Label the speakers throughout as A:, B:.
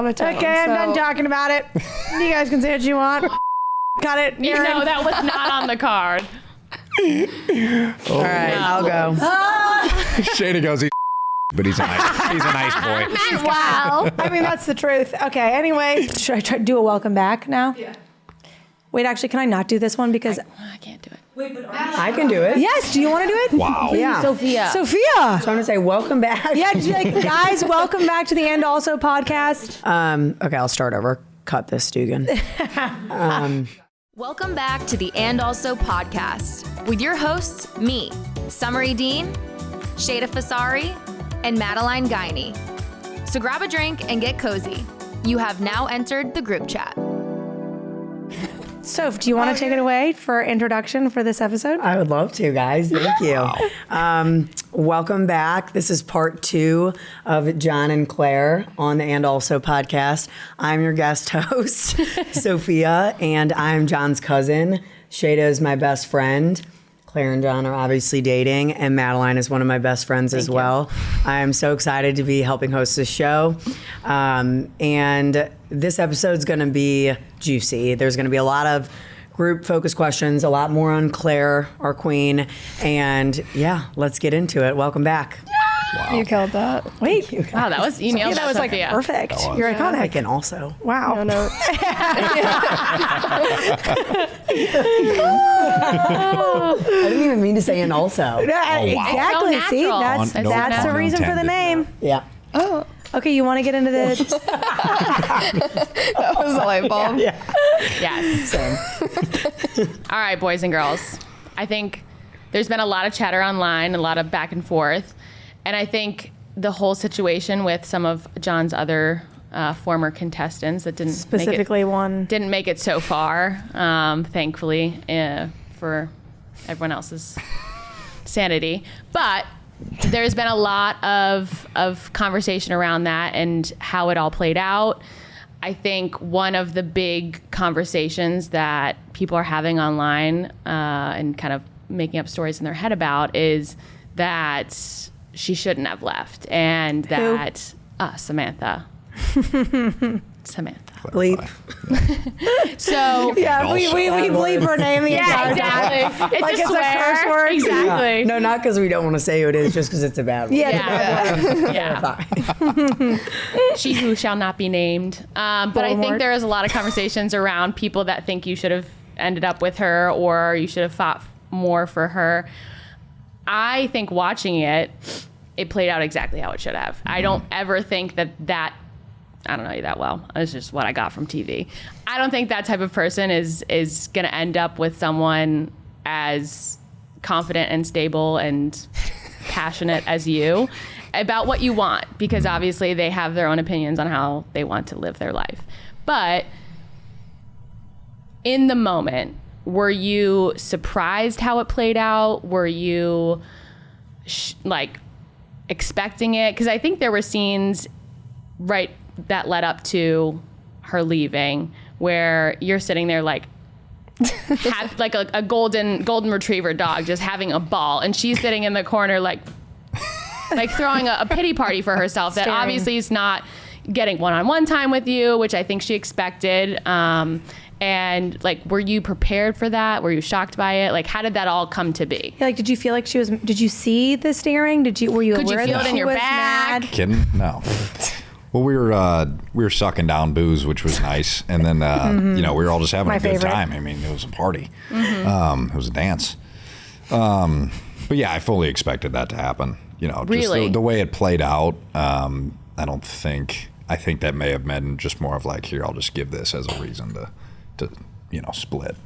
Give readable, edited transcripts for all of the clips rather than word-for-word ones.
A: monotone.
B: Okay, I'm done talking about it. You guys can say what you want. Cut it.
C: You know, that was not on the card.
B: All right, I'll go.
D: Sheyda goes, but he's a nice boy.
B: Wow. I mean, that's the truth. Okay, anyway. Should I try to do a welcome back now? Yeah. Wait, actually, can I not do this one? Because
C: I can't do it.
A: Wait, but I can do it.
B: yes, do you want to do it?
D: Wow.
A: Yeah.
C: Sophia.
B: Sophia.
A: So I'm going to say welcome back.
B: Yeah, just be like, guys, welcome back to the And Also podcast.
A: Okay, I'll start over. Cut this, Dugan.
E: Welcome back to the And Also podcast with your hosts, me, Summary Dean, Sheyda Fasari, and Madeline Guiney. So grab a drink and get cozy. You have now entered the group chat.
B: Soph, do you want to take it away for introduction for this episode?
A: I would love to, guys. Thank you. Welcome back. This is part 2 of John and Claire on the And Also podcast. I'm your guest host, Sophia, and I'm John's cousin. Sheyda is my best friend. Claire and John are obviously dating, and Madeline is one of my best friends as well. I am so excited to be helping host this show. And this episode's going to be juicy. There's going to be a lot of group focus questions, a lot more on Claire, our queen. And yeah, let's get into it. Welcome back.
D: Wow.
B: You killed that. Wait.
C: Wow, that was, you nailed
B: That was like
C: Sophia.
B: perfect. You're iconic.
A: I can also.
B: Wow.
A: No. I didn't even mean to say and also.
B: Exactly.
C: It's so
B: See,
C: natural.
B: that's the reason for the name.
A: Yeah.
B: Oh. Okay, you want to get into the...
F: That was a light bulb.
A: Yeah.
C: Yes. All right, boys and girls. I think there's been a lot of chatter online, a lot of back and forth. And I think the whole situation with some of John's other former contestants that didn't didn't make it so far, thankfully, for everyone else's sanity. But there's been a lot of conversation around that and how it all played out. I think one of the big conversations that people are having online and kind of making up stories in their head about is that she shouldn't have left, and that Samantha.
A: Bleep.
C: So
B: Yeah, we bleep her name the entire time.
C: exactly.
B: Like
C: It's a
B: it's a
C: swear.
B: curse word.
C: Exactly.
A: No, not because we don't want to say who it is, just because it's a bad one.
C: Yeah. She who shall not be named. But I think
B: Voldemort.
C: there is a lot of conversations around people that think you should have ended up with her or you should have fought more for her. I think watching it played out exactly how it should have. I don't ever think that I don't know you that well. It's just what I got from TV. I don't think that type of person is going to end up with someone as confident and stable and passionate as you about what you want, because obviously they have their own opinions on how they want to live their life. But in the moment, were you surprised how it played out? Were you expecting it? Because I think there were scenes that led up to her leaving where you're sitting there like a golden retriever dog just having a ball, and she's sitting in the corner like throwing a pity party for herself that obviously is not getting one-on-one time with you, which I think she expected. And were you prepared for that? Were you shocked by it? How did that all come to be?
B: Yeah, did you feel like she was? Did you see the staring? Were you
C: Could
B: aware
C: you feel
B: that
C: it in
B: she
C: your
B: was
C: back?
B: mad?
D: Kidding? No. Well, we were sucking down booze, which was nice, and then we were all just having a good time. I mean, it was a party. It was a dance. But yeah, I fully expected that to happen.
C: Really?
D: Just the way it played out. I think that may have been just more of here, I'll just give this as a reason to split.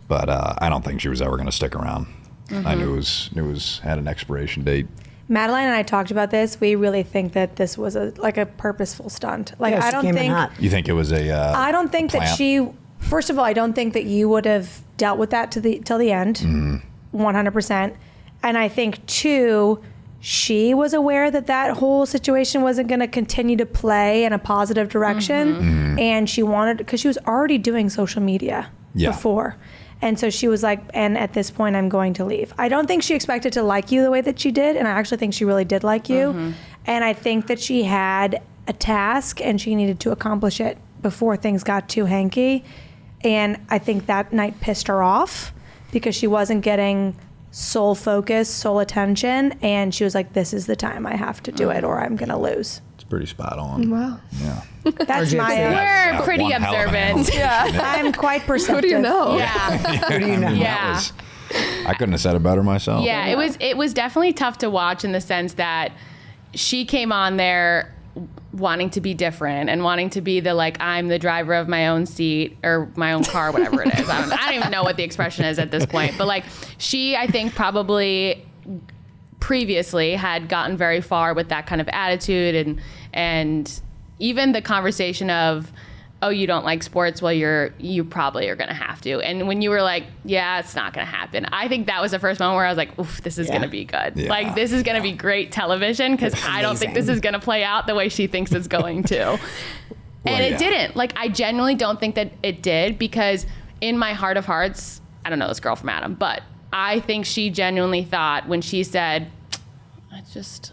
D: But I don't think she was ever going to stick around. I knew it was had an expiration date.
B: Madeline and I talked about this. We really think that this was a purposeful stunt.
A: I don't think.
D: You think it was a?
B: I don't think that she. First of all, I don't think that you would have dealt with that till the end, 100%. And I think 2, she was aware that whole situation wasn't going to continue to play in a positive direction, and she wanted, because she was already doing social media before. And so she was like, and at this point, I'm going to leave. I don't think she expected to like you the way that she did. And I actually think she really did like you. And I think that she had a task and she needed to accomplish it before things got too hanky. And I think that night pissed her off because she wasn't getting sole focus, sole attention. And she was like, this is the time I have to do it or I'm going to lose.
D: It's pretty spot on.
F: Wow.
D: Yeah.
B: That's my...
C: We're pretty observant.
B: I'm quite perceptive.
F: Who do you know?
C: Yeah.
A: Who do you know?
C: Yeah.
D: I couldn't have said it better myself.
C: Yeah, it was definitely tough to watch in the sense that she came on there wanting to be different and wanting to be the like, I'm the driver of my own seat or my own car, whatever it is. I don't even know what the expression is at this point. But like she, I think probably previously had gotten very far with that kind of attitude and even the conversation of, oh, you don't like sports? Well, you probably are going to have to. And when you were like, yeah, it's not going to happen. I think that was the first moment where I was like, oof, this is going to be good.
D: Yeah.
C: Like, this is going to be great television because I don't think this is going to play out the way she thinks it's going to. And it didn't. Like, I genuinely don't think that it did because in my heart of hearts, I don't know this girl from Adam, but I think she genuinely thought when she said, it's just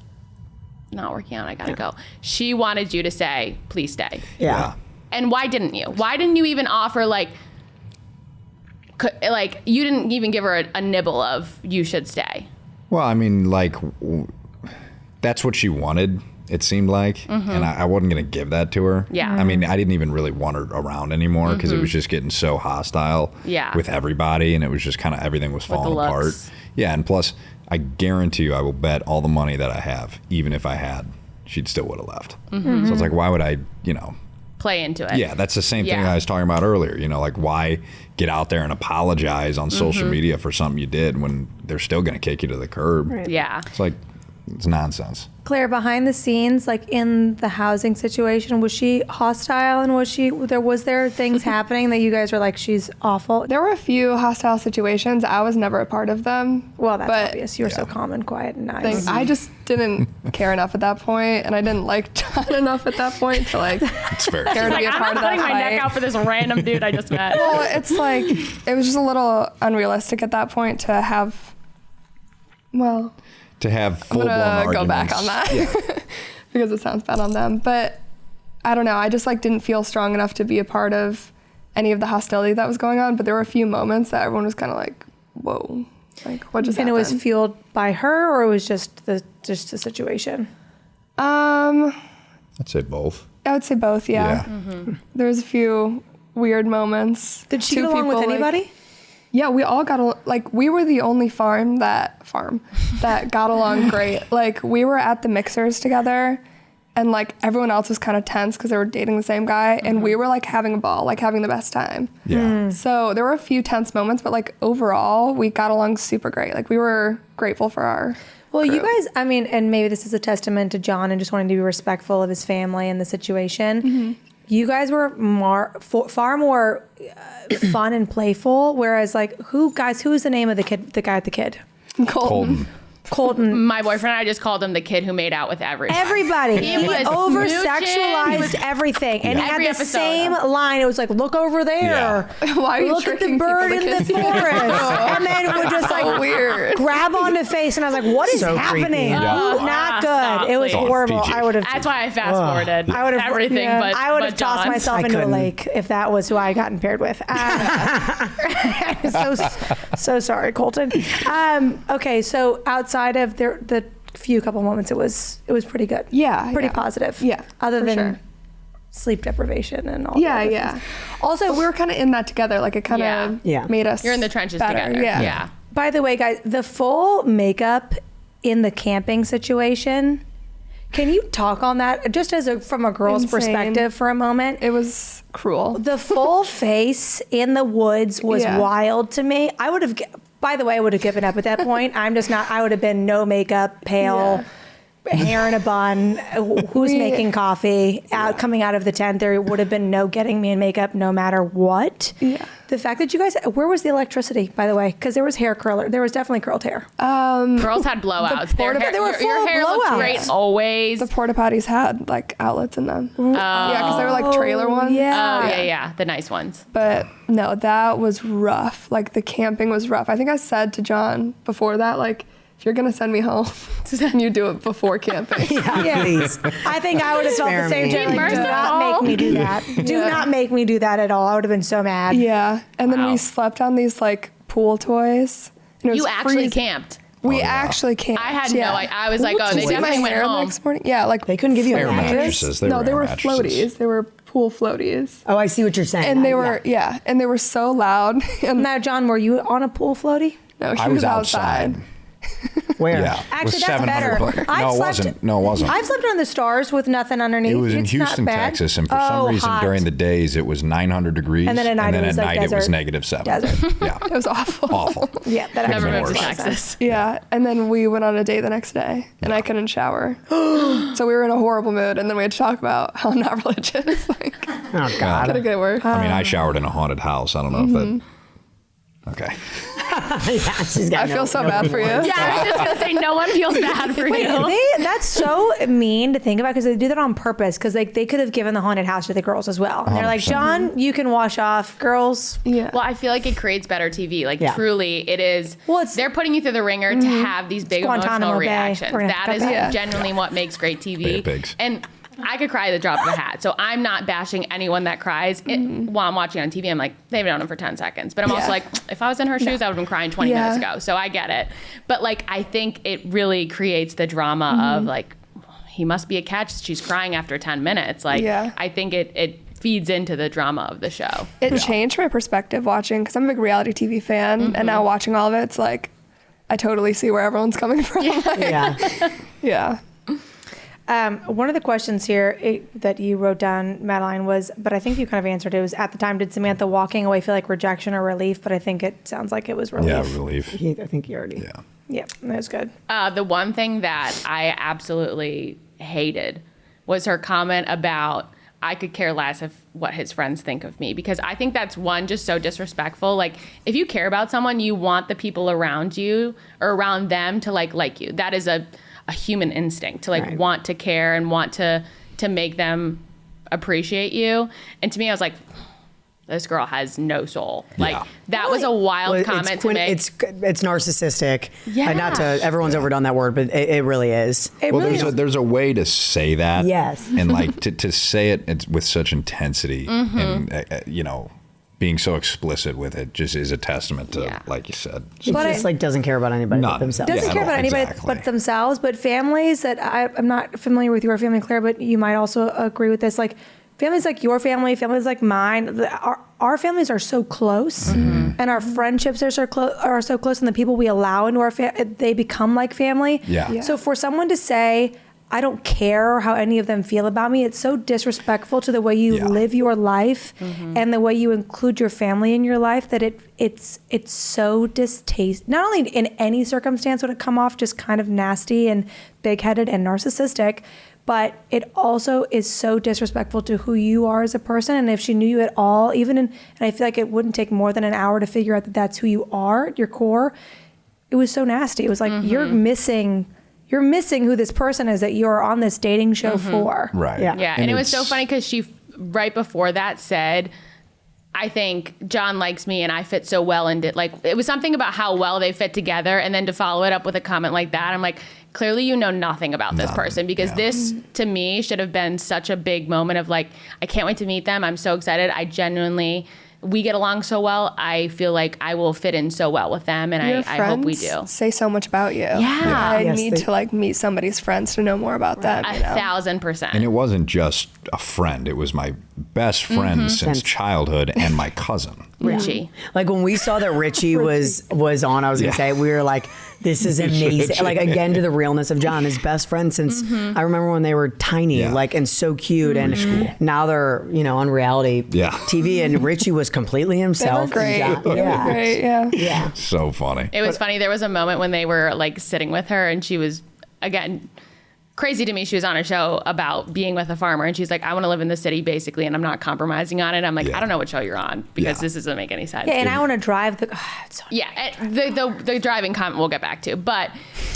C: not working out, I got to go. She wanted you to say, please stay.
A: Yeah.
C: And why didn't you? Why didn't you even offer like you didn't even give her a nibble of you should stay?
D: Well, I mean, like that's what she wanted. It seemed like, and I wasn't going to give that to her.
C: Yeah.
D: I mean, I didn't even really want her around anymore because it was just getting so hostile.
C: Yeah.
D: With everybody, and it was just kind of everything was falling apart. Yeah, and plus, I guarantee you, I will bet all the money that I have, even if I had, she'd still would have left. So it's like, why would I,
C: play into it?
D: Yeah, that's the same thing I was talking about earlier. Like why get out there and apologize on social media for something you did when they're still going to kick you to the curb?
B: Right.
C: Yeah.
D: It's like, it's nonsense.
B: Claire, behind the scenes, like in the housing situation, was she hostile and was there things happening that you guys were like, she's awful?
F: There were a few hostile situations. I was never a part of them.
B: Well, that's
F: but
B: obvious. You were so calm and quiet and nice.
F: I just didn't care enough at that point, and I didn't like John enough at that point to like
D: It's fair.
F: care to
C: Like,
F: be a
C: I'm
F: part
C: not
F: of that
C: putting my
F: fight.
C: neck out for this random dude I just met.
F: Well, it's like it was just a little unrealistic at that point to have. Well,
D: To have
F: I'm
D: full-blown
F: gonna
D: arguments.
F: go back on that
D: Yeah.
F: because it sounds bad on them. But I don't know. I just like didn't feel strong enough to be a part of any of the hostility that was going on. But there were a few moments that everyone was kind of like, "Whoa, like what just
B: and
F: happened?"
B: it was fueled by her, or it was just the situation?
D: I'd say both.
F: I would say both. Yeah. There was a few weird moments.
B: Did she
F: Two
B: get along with
F: people, like-
B: anybody?
F: Yeah, we all got we were the only farm that got along great. Like we were at the mixers together, and like everyone else was kind of tense because they were dating the same guy, and we were like having a ball, like having the best time.
D: Yeah.
F: So there were a few tense moments, but like overall we got along super great. Like we were grateful for our.
B: Well,
F: crew.
B: you guys, I mean, and maybe this is a testament to John and just wanting to be respectful of his family and the situation. You guys were far more fun and playful, whereas like who's the name of the guy with the kid?
F: Colton.
B: Colton.
C: My boyfriend and I just called him the kid who made out with everyone.
B: Everybody.
C: He
B: He
C: was
B: over-sexualized everything. And he
C: Every
B: had the
C: episode.
B: same line. It was like, look over there.
F: Why are you
B: Look at the
F: tricking
B: bird
F: people to
B: in the
F: kiss you?
B: forest. And then it would just like
F: weird.
B: grab onto face. And I was like, what is
A: So
B: happening?
A: creepy.
D: Yeah.
B: Ooh, not good.
C: Stop,
B: It was
C: please.
B: horrible.
D: PG.
B: I would have
C: That's why I fast forwarded
B: I would have
C: everything but
B: I would have
C: but
B: tossed
C: John's.
B: myself
A: I
B: into a
A: couldn't.
B: lake if that was who I had gotten paired with. So sorry, Colton. Okay, so outside of the few couple moments, it was pretty good.
F: Yeah,
B: pretty
F: yeah.
B: positive.
F: Yeah,
B: other
F: for
B: than
F: sure.
B: sleep deprivation and all.
F: Yeah,
B: the other
F: yeah.
B: things.
F: Also, we were kind of in that together. Like it kind of
A: Yeah.
F: made us.
C: You're in the trenches
F: better.
C: together. Yeah.
B: By the way, guys, the full makeup in the camping situation. Can you talk on that just from a girl's
F: Insane.
B: perspective for a moment?
F: It was cruel.
B: The full face in the woods was
F: Yeah.
B: wild to me. I would have, by the way, I would have given up at that point. I'm just not, I would have been no makeup, pale, hair in a bun. Who's making coffee? Coming out of the tent, there would have been no getting me in makeup no matter what.
F: Yeah.
B: The fact that you guys, where was the electricity, by the way? Because there was hair curler. There was definitely curled hair.
C: Girls had blowouts.
B: They were full
C: your
B: of
C: hair looked
B: blowouts.
C: great always.
F: The porta potties had like outlets in them. Yeah, because they were like trailer ones.
B: Yeah.
C: Oh, yeah. The nice ones.
F: But no, that was rough. Like the camping was rough. I think I said to John before that, like if you're going to send me home, then you do it before camping.
A: Yeah, please.
B: I think I would have felt the same
A: Spare me.
B: thing. Like, do not make me do that. Do not make me do that at all. I would have been so mad.
F: Yeah. And then
C: Wow.
F: we slept on these like pool toys. And it was
C: You actually
F: freezing.
C: camped.
F: We actually camped.
C: I had no idea. I was like, oh, they
F: Did you see my
C: definitely went
F: hair
C: home.
F: next morning? Yeah, like
A: They couldn't give you
D: Air
A: a mattress.
D: mattresses.
F: no, they
D: air
F: were
D: mattresses.
F: floaties. They were pool floaties.
A: Oh, I see what you're saying.
F: And they were, and they were so loud. And
B: Now, John, were you on a pool floaty?
F: no, she
D: I was outside.
A: Where?
D: Yeah.
B: Actually,
D: with
B: that's
D: 700
B: better.
D: bucks.
B: I've
D: No, it
B: slept-
D: wasn't. No, it wasn't.
B: I've slept on the stars with nothing underneath.
D: It was in
B: It's not
D: Houston,
B: bad.
D: Texas, and for some
B: Oh,
D: reason
B: hot.
D: during the days it was 900 degrees,
B: And then at night it was like
D: it was
B: desert.
D: -7.
B: Desert.
D: Yeah,
F: it was awful.
D: awful.
B: Yeah, that
C: Never
B: actually
C: been
B: makes
C: to
B: a lot of sense.
C: Texas.
F: Yeah, and then we went on a date the next day, and I couldn't shower. So we were in a horrible mood, and then we had to talk about how I'm not religious. Like,
A: Oh, God.
F: gotta get worse.
D: I mean, I showered in a haunted house. I don't know if that. Okay.
A: Yeah, she's got
F: I feel so bad for you.
C: Yeah, I was just going to say, no one feels bad for you.
B: That's so mean to think about because they do that on purpose because like they could have given the haunted house to the girls as well. And they're like,
D: 100%.
B: John, you can wash off. Girls,
F: Yeah.
C: Well, I feel like it creates better TV. Like,
A: Yeah.
C: truly, it is.
B: Well, it's-
C: they're putting you through the ringer to have these big
B: Guantanamo
C: emotional
B: Bay.
C: reactions.
B: We're gonna
C: That
B: cut
C: is
B: that.
F: Yeah.
C: genuinely what makes great TV.
D: Bay of Pigs.
C: And I could cry at the drop of a hat. So I'm not bashing anyone that cries. While I'm watching on TV, I'm like, they've known him for 10 seconds. But I'm also
F: Yeah.
C: like, if I was in her shoes, I would have been crying 20 minutes ago. So I get it. But like, I think it really creates the drama of like, he must be a catch. She's crying after 10 minutes. Like,
F: Yeah.
C: I think it feeds into the drama of the show.
F: It changed my perspective watching because I'm a big reality TV fan, and now watching all of it, it's like I totally see where everyone's coming from. Like,
A: Yeah.
F: yeah.
B: one of the questions here that you wrote down, Madeline, was, but I think you kind of answered it, was at the time, did Samantha walking away feel like rejection or relief? But I think it sounds like it was relief.
D: Yeah, relief.
A: I think you already.
D: Yeah.
B: Yeah, that was good.
C: The one thing that I absolutely hated was her comment about I could care less of what his friends think of me, because I think that's one, just so disrespectful. Like, if you care about someone, you want the people around you or around them to like you. That is a human instinct to
A: Right.
C: want to care and want to make them appreciate you. And to me, I was like, this girl has no soul. Like,
D: Yeah.
C: that was a wild
A: Well,
C: comment to make.
A: It's narcissistic.
C: Yeah.
A: Not to everyone's overdone that word, but it really is.
B: It
D: Well,
B: really
D: there's a way to say that.
A: Yes.
D: And like to say it with such intensity and being so explicit with it just is a testament to,
C: Yeah.
D: like you said.
A: She
B: But
A: just like doesn't care about anybody but
D: None.
A: themselves.
B: doesn't
D: Yeah,
B: care about anybody
D: exactly.
B: but themselves. But families that I'm not familiar with your family, Claire, but you might also agree with this. Like families like your family, families like mine, our families are so close, and our friendships are so close, and the people we allow into our they become like family.
D: Yeah. Yeah.
B: So for someone to say, I don't care how any of them feel about me, it's so disrespectful to the way you
D: Yeah.
B: live your life and the way you include your family in your life, that it's so distasteful. Not only in any circumstance would it come off just kind of nasty and big-headed and narcissistic, but it also is so disrespectful to who you are as a person. And if she knew you at all, and I feel like it wouldn't take more than an hour to figure out that that's who you are, your core, it was so nasty. It was like, you're missing who this person is that you're on this dating show for.
D: Right.
A: Yeah.
C: Yeah, and it was so
D: it's-
C: funny because she, right before that, said, I think John likes me and I fit so well into it. Like, it was something about how well they fit together. And then to follow it up with a comment like that, I'm like, clearly you know nothing about this person, because this, to me, should have been such a big moment of like, I can't wait to meet them. I'm so excited. I genuinely, we get along so well. I feel like I will fit in so well with them. And
F: Your
C: I hope we
F: friends
C: do.
F: say so much about you.
C: Yeah.
F: I
A: Yes,
F: need
A: they-
F: to like meet somebody's friends to know more about them. You know?
C: 1,000%.
D: And it wasn't just a friend. It was my best friend since childhood and my cousin.
C: Richie.
A: Like when we saw that Richie was on, I was gonna say, we were like, this is amazing. Like again, to the realness of John, his best friend since I remember when they were tiny,
D: Yeah.
A: like, and so cute, and now they're on reality TV, and Richie was completely
F: They were
A: himself.
F: great.
A: and
F: They were great. Yeah.
A: Yeah.
D: So funny.
C: It was funny. There was a moment when they were like sitting with her, and she was, again, crazy to me. She was on a show about being with a farmer, and she's like, I want to live in the city basically, and I'm not compromising on it. I'm like,
D: Yeah.
C: I don't know what show you're on, because
D: Yeah.
C: this doesn't make any sense.
B: Yeah, and I want to drive the. It's so
C: Yeah, the driving comment we'll get back to. But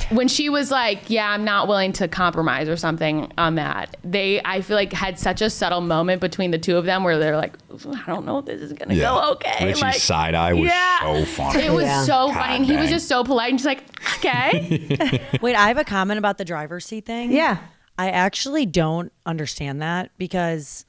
C: when she was like, yeah, I'm not willing to compromise or something on that, I feel like had such a subtle moment between the two of them where they're like, I don't know if this is going to go okay.
D: Richie's
C: like,
D: side eye was so funny.
C: It was
A: Yeah.
C: so funny. And he was
D: dang.
C: just so polite. And she's like, I Okay.
G: Wait, I have a comment about the driver's seat thing.
B: Yeah.
G: I actually don't understand that because,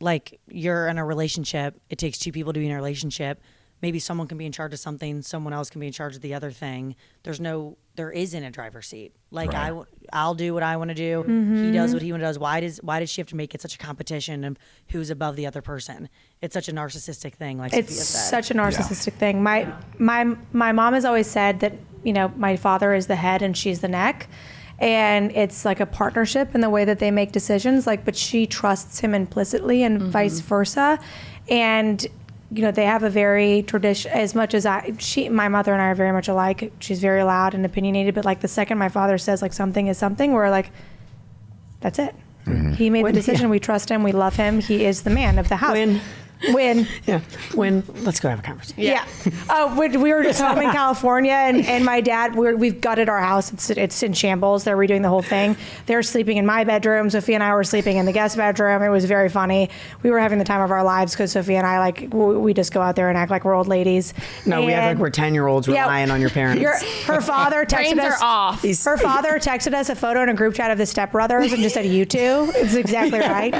G: like, you're in a relationship. It takes two people to be in a relationship. Maybe someone can be in charge of something. Someone else can be in charge of the other thing. There isn't a driver's seat. Like,
D: Right.
G: I'll do what I want to do. He does what he does. Why does she have to make it such a competition of who's above the other person? It's such a narcissistic thing. Like
B: It's
G: Sophia said.
B: such a narcissistic thing. My mom has always said that, my father is the head and she's the neck. And it's like a partnership in the way that they make decisions, but she trusts him implicitly and vice versa. And, they have a very tradition, as much as my mother and I are very much alike. She's very loud and opinionated, but the second my father says something is something, we're like, that's it. He made the decision. We trust him. We love him. He is the man of the house. When
A: Yeah. Let's go have a conversation.
B: Yeah. We were just home in California, and my dad, we've gutted our house. It's in shambles. They're redoing the whole thing. They're sleeping in my bedroom. Sophia and I were sleeping in the guest bedroom. It was very funny. We were having the time of our lives because Sophia and I, we just go out there and act like we're old ladies.
A: No, we act like we're 10-year-olds relying on your parents.
B: Her father texted
C: Brains
B: us.
C: are off.
B: Her father texted us a photo in a group chat of the stepbrothers and just said, you two. It's exactly right.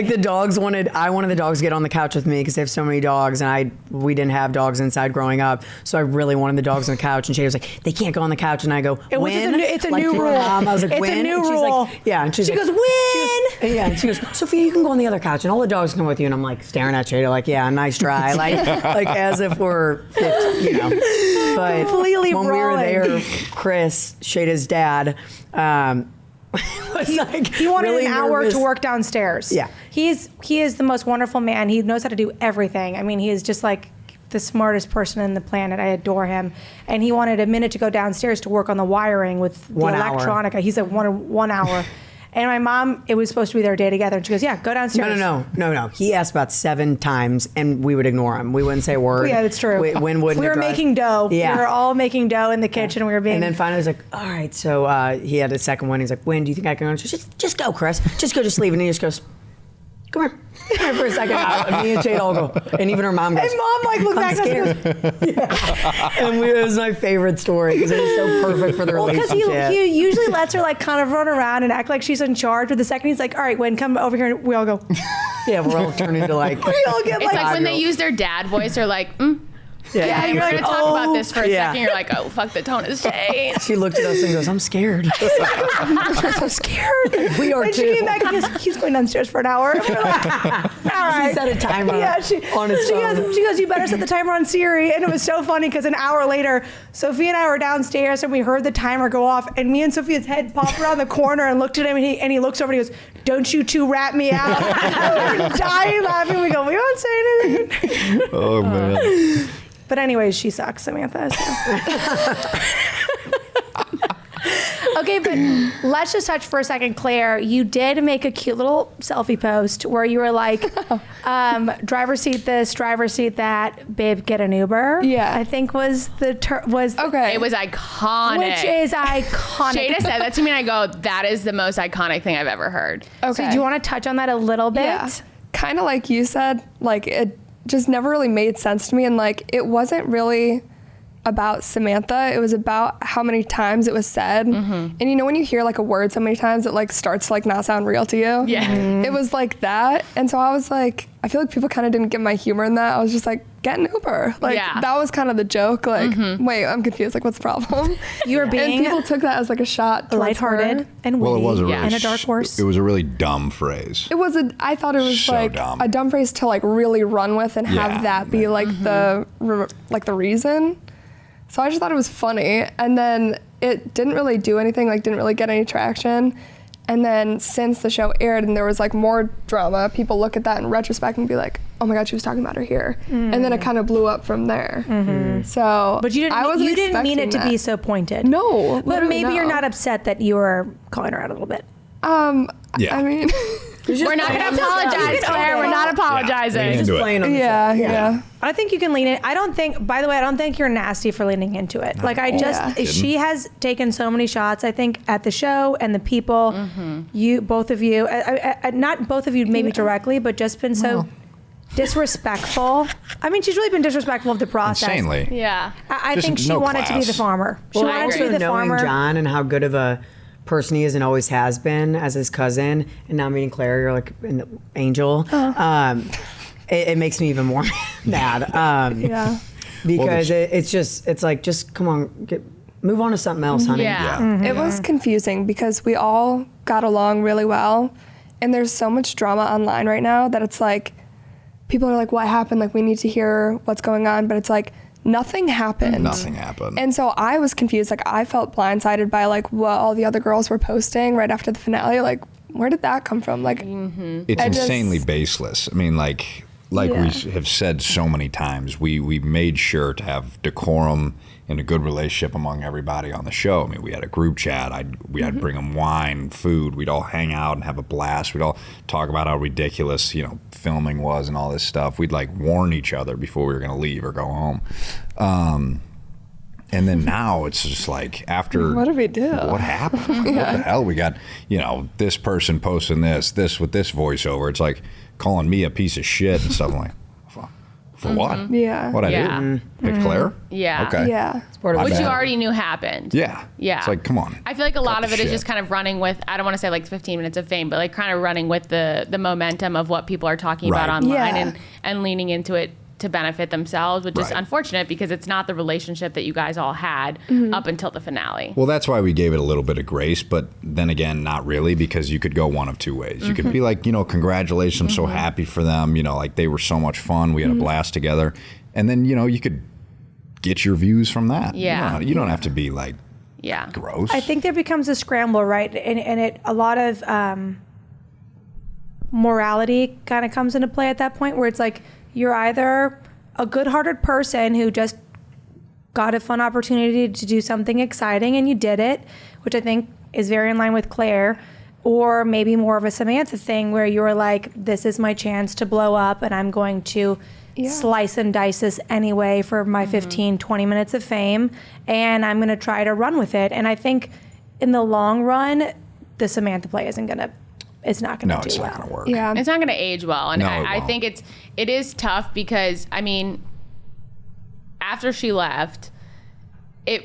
A: The dogs I wanted the dogs to get on the couch with me because they have so many dogs, and we didn't have dogs inside growing up, so I really wanted the dogs on the couch. And Sheyda was like, "They can't go on the couch," and I go, "When?"
B: It's a new
A: your
B: rule.
A: Mom. I was like,
B: It's
A: "When?"
B: a new
A: And she's
B: rule.
A: like, "Yeah," and she
B: goes, "When?"
A: And she goes, "Sophia, you can go on the other couch, and all the dogs can come with you." And I'm like staring at Sheyda, like, "Yeah, nice try," like as if we're 50, But
B: Completely
A: when we were
B: brawling.
A: there, Chris, Sheyda's dad.
B: He wanted
A: really
B: an hour
A: nervous.
B: to work downstairs.
A: Yeah.
B: He is the most wonderful man. He knows how to do everything. I mean, he is just the smartest person in the planet. I adore him. And he wanted a minute to go downstairs to work on the wiring with the
A: 1 hour.
B: electronica. He said one hour. And my mom, it was supposed to be their day together. And she goes, yeah, go downstairs.
A: No. He asked about 7 times, and we would ignore him. We wouldn't say a word.
B: Yeah, that's true.
A: When wouldn't
B: we were
A: it drive?
B: making dough.
A: Yeah.
B: We were all making dough in the kitchen. We were being.
A: And then finally, he was like, "All right." So he had a second one. He's like, "When do you think I can go?" And she said, just go, Chris. Just leave. And he just goes, "Come here." For a second, me and Sheyda all go, and even her mom goes.
B: And mom looked back
A: scared.
B: and she goes,
A: And it was my favorite story because it was so perfect for the
B: because
A: relationship.
B: he usually lets her kind of run around and act like she's in charge. But the second he's like, all right, Gwen, come over here, and we all go.
A: Yeah, we're all turning into like.
B: We all get
C: It's like when they
A: 5-year-olds.
C: use their dad voice, they're like,
A: Yeah,
C: we're going to talk about this for a
A: yeah.
C: second. You're like, oh, fuck, the tone has changed.
A: She looked at us and goes, "I'm scared."
B: I'm so scared.
A: We are
B: and
A: too.
B: she came back and goes, he's going downstairs for an hour. And we're like, all right.
A: She set a timer on his
B: she
A: phone.
B: goes, you better set the timer on Siri. And it was so funny because an hour later, Sophia and I were downstairs and we heard the timer go off. And me and Sophia's head popped around the corner and looked at him. And he looks over and he goes, "Don't you two rat me out." We're dying laughing. We go, "We won't say anything."
D: Oh man.
B: But anyways, she sucks, Samantha. So. Okay, but let's just touch for a second, Claire. You did make a cute little selfie post where you were like, driver seat this, driver seat that, babe, get an Uber.
F: Yeah.
B: I think was the term.
F: Okay.
C: It was iconic.
B: Which is iconic.
C: Sheyda said that to me, and I go, that is the most iconic thing I've ever heard.
F: Okay.
B: So do you want to touch on that a little bit?
F: Yeah. Kind of like you said, it just never really made sense to me. And it wasn't really about Samantha. It was about how many times it was said. And when you hear a word so many times, it starts to not sound real to you.
C: Yeah.
F: It was like that. And so I was like, I feel like people kind of didn't get my humor in that. I was just like, get an Uber.
C: Yeah.
F: That was kind of the joke. Wait, I'm confused. What's the problem?
B: You were being
F: and people took that as a shot towards
B: lighthearted
F: her.
B: and witty
D: Well, it was a really
B: and a dark horse.
D: It was a really dumb phrase.
F: It was I thought it was
D: So dumb.
F: a dumb phrase to really run with and have
D: Yeah.
F: that be the reason. So I just thought it was funny, and then it didn't really do anything, didn't really get any traction. And then since the show aired and there was more drama, people look at that in retrospect and be like, "Oh my God, she was talking about her here," and then it kind of blew up from there. So,
B: But you didn't mean it to be so pointed.
F: No,
B: But
F: literally
B: maybe you're
F: no.
B: not upset that you were calling her out a little bit.
D: Yeah.
F: I mean,
C: We're not going to apologize, Claire. We're not apologizing.
D: Lean into it.
A: Playing on the
F: yeah.
B: I think you can lean in. I don't think you're nasty for leaning into it. She has taken so many shots, I think, at the show and the people, both of you, not both of you maybe directly, but just been so disrespectful. I mean, she's really been disrespectful of the process.
D: Insanely.
C: Yeah.
B: I
D: Just
B: think she
D: no
B: wanted to be
D: class.
B: the farmer. She
A: Well,
B: wanted to be
A: also
B: the
A: knowing
B: farmer.
A: John and how good of a person he is and always has been as his cousin, and now meeting Claire, you're like an angel. It makes me even more mad.
F: Yeah.
A: Because it's like, just come on, move on to something else, honey.
C: Yeah.
F: It was confusing because we all got along really well, and there's so much drama online right now that it's like people are like, what happened? Like, we need to hear what's going on, but it's like nothing happened.
D: Nothing happened.
F: And so I was confused. Like, I felt blindsided by like what all the other girls were posting right after the finale. Like, where did that come from? Like,
D: It's
F: I just-
D: insanely baseless. I mean, like we have said so many times, we made sure to have decorum and a good relationship among everybody on the show. I mean, we had a group chat. We had bring them wine, food. We'd all hang out and have a blast. We'd all talk about how ridiculous, filming was and all this stuff. We'd like warn each other before we were going to leave or go home. And then now it's just like, after
F: what did we do?
D: What happened? Like, what the hell? We got, this person posting this with this voiceover. It's like calling me a piece of shit and stuff. I'm like, for what?
F: Yeah.
D: What I
C: Yeah.
D: do? Pick Claire?
C: Yeah.
D: Okay.
F: Yeah.
A: Part of
D: My
C: Which
D: bad.
C: you already knew happened.
D: Yeah.
C: Yeah.
D: It's like, come on.
C: I feel like a lot of
D: the
C: it is
D: shit.
C: just kind of running with, I don't want to say like 15 minutes of fame, but like kind of running with the momentum of what people are talking about
D: Right.
C: online
F: Yeah.
C: and leaning into it to benefit themselves, which is
D: Right.
C: unfortunate because it's not the relationship that you guys all had up until the finale.
D: Well, that's why we gave it a little bit of grace, but then again, not really, because you could go one of two ways. You could be like, congratulations, I'm so happy for them. Like they were so much fun. We had a blast together. And then, you could get your views from that.
C: Yeah.
D: You don't have to be like
C: Yeah.
D: gross.
B: I think there becomes a scramble, right? And a lot of morality kind of comes into play at that point, where it's like you're either a good-hearted person who just got a fun opportunity to do something exciting and you did it, which I think is very in line with Claire, or maybe more of a Samantha thing where you're like, this is my chance to blow up and I'm going to slice and dice this anyway for my 15, 20 minutes of fame, and I'm going to try to run with it. And I think in the long run, the Samantha play it's not going to
D: no,
B: do
D: it's
B: well.
D: not going to work.
F: Yeah.
C: It's not going to age well. And
D: No, it
C: I
D: won't.
C: think it is tough because, I mean, after she left,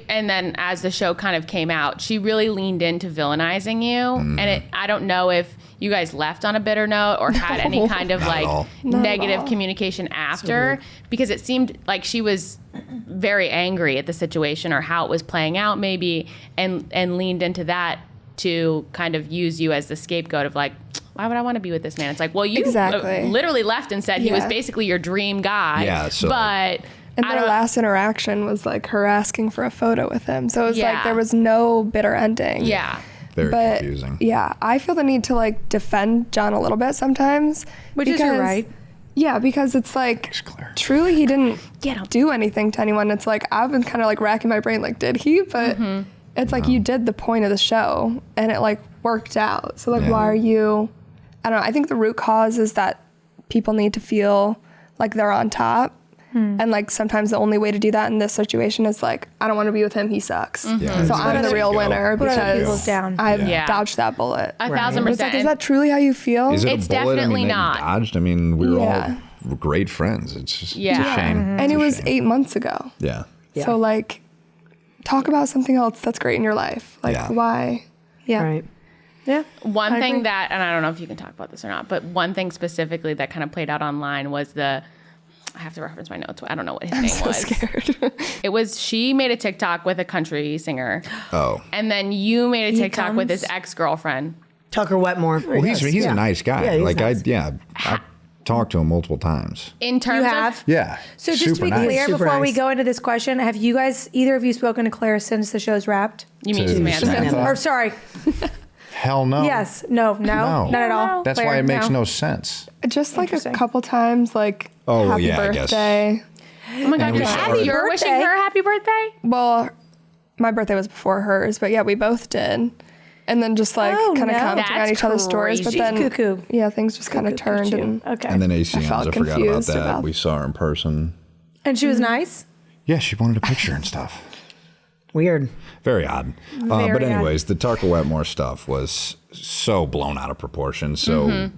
C: and then as the show kind of came out, she really leaned into villainizing you. And I don't know if you guys left on a bitter note or had any kind of
D: Not at
C: like
D: all.
C: negative communication after, because it seemed like she was very angry at the situation or how it was playing out maybe, and leaned into that to kind of use you as the scapegoat of like, why would I want to be with this man? It's like, well, you
F: Exactly.
C: literally left and said he was
F: Yeah.
C: basically your dream guy.
D: Yeah, so-
C: but
F: And
C: I
F: their
C: don't-
F: last interaction was like her asking for a photo with him. So it was
C: Yeah.
F: like there was no bitter ending.
C: yeah.
D: Very
F: But
D: confusing.
F: yeah, I feel the need to like defend John a little bit sometimes.
B: Which is your right.
F: Yeah, because it's like
D: Claire.
F: truly he didn't
B: Get him.
F: do anything to anyone. It's like I've been kind of like racking my brain like, did he? But it's like you did the point of the show and it like worked out. So like
D: Yeah.
F: why are you I don't know. I think the root cause is that people need to feel like they're on top. And like sometimes the only way to do that in this situation is like, I don't want to be with him, he sucks.
D: Yeah,
F: So
D: it's
F: I'm
D: there
F: the
D: you
F: real
D: go.
F: winner
B: Put other
F: because
B: people's down.
F: I've
C: Yeah.
F: dodged that bullet.
C: 1,000%.
F: But it's like, is that truly how you feel?
D: Is it
C: It's
D: a bullet?
C: definitely
D: I mean,
C: not.
D: They dodged. I mean, we were
F: Yeah.
D: all great friends. It's just
C: Yeah.
D: it's a shame.
F: And
D: It's
F: it
D: a
F: was
D: shame.
F: 8 months ago.
D: Yeah.
A: Yeah.
F: So like, talk about something else that's great in your life. Like
D: Yeah.
F: why? Yeah.
A: Right.
B: Yeah.
C: One
F: I
C: thing
F: agree.
C: that, and I don't know if you can talk about this or not, but one thing specifically that kind of played out online was I have to reference my notes. I don't know what his name
F: So
C: was.
F: scared.
C: It was, she made a TikTok with a country singer.
D: Oh.
C: And then you made a TikTok with
B: comes.
C: his ex-girlfriend.
A: Tucker Wetmore.
D: Well, he's
A: Yes,
D: a nice guy.
A: Yeah, he's
D: like
A: nice.
D: I talked to him multiple times.
C: In terms
B: You have?
C: of,
D: Yeah.
B: So just to
D: Super
B: be
D: nice.
B: clear,
A: Super
B: before we
A: nice.
B: go into this question, have you guys, either of you, spoken to Claire since the show's wrapped?
C: you mean
D: To
C: Samantha.
D: Samantha.
B: Or sorry,
D: Hell no.
B: yes, no,
D: No.
B: not at all.
D: That's
B: Claire,
D: why it makes no sense.
F: Just like a
B: Interesting.
F: couple times, like
D: Oh,
F: happy
D: yeah, I guess.
F: birthday.
C: Oh my God,
D: we
C: you're,
D: started-
C: you're wishing
B: birthday.
C: her a happy birthday?
F: Well, my birthday was before hers, but yeah, we both did. And then just like
B: Oh,
F: kind of
B: no.
F: commenting on
C: That's
F: each other's stories. But
C: crazy.
F: then,
B: She's cuckoo.
F: yeah, things just kind of turned.
B: Cuckoo.
F: And
B: Okay.
D: And then
F: I
D: ACNs,
F: felt
D: I forgot about
F: confused
D: that.
F: about-
D: We saw her in person.
B: And she was nice?
D: Yeah, she wanted a picture and stuff.
A: Weird.
D: Very odd.
B: Very
D: But
B: odd.
D: anyways, the Tucker Wetmore stuff was so blown out of proportion, so,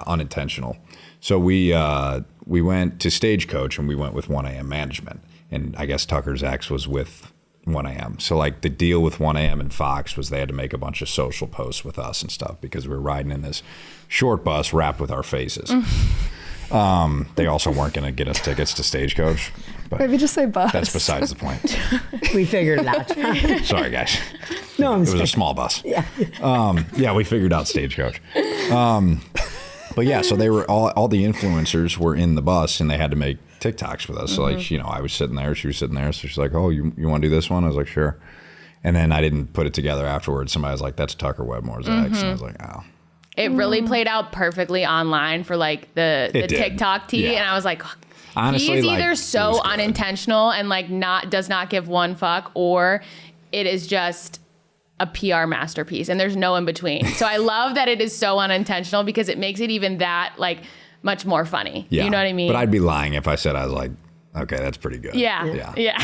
D: unintentional. So we went to Stagecoach and we went with 1AM management. And I guess Tucker's ex was with 1AM. So like the deal with 1AM and Fox was they had to make a bunch of social posts with us and stuff because we were riding in this short bus wrapped with our faces. They also weren't going to get us tickets to Stagecoach. But
F: Maybe just say bus.
D: That's besides the point.
A: We figured it out.
D: Sorry, guys.
A: No,
D: it was a small bus. Yeah, we figured out Stagecoach. But yeah, so they were all the influencers were in the bus and they had to make TikToks with us. So like, I was sitting there, she was sitting there. So she's like, oh, you want to do this one? I was like, sure. And then I didn't put it together afterwards. Somebody was like, that's Tucker Webmore's ex. And I was like, oh.
C: It really played out perfectly online for like the TikTok tea. Yeah. And I was like, honestly, he's either so unintentional and like does not give one fuck, or it is just a PR masterpiece and there's no in between. So I love that it is so unintentional because it makes it even that like much more funny. Yeah. You know what I mean?
D: But I'd be lying if I said I was like, okay, that's pretty good.
C: Yeah.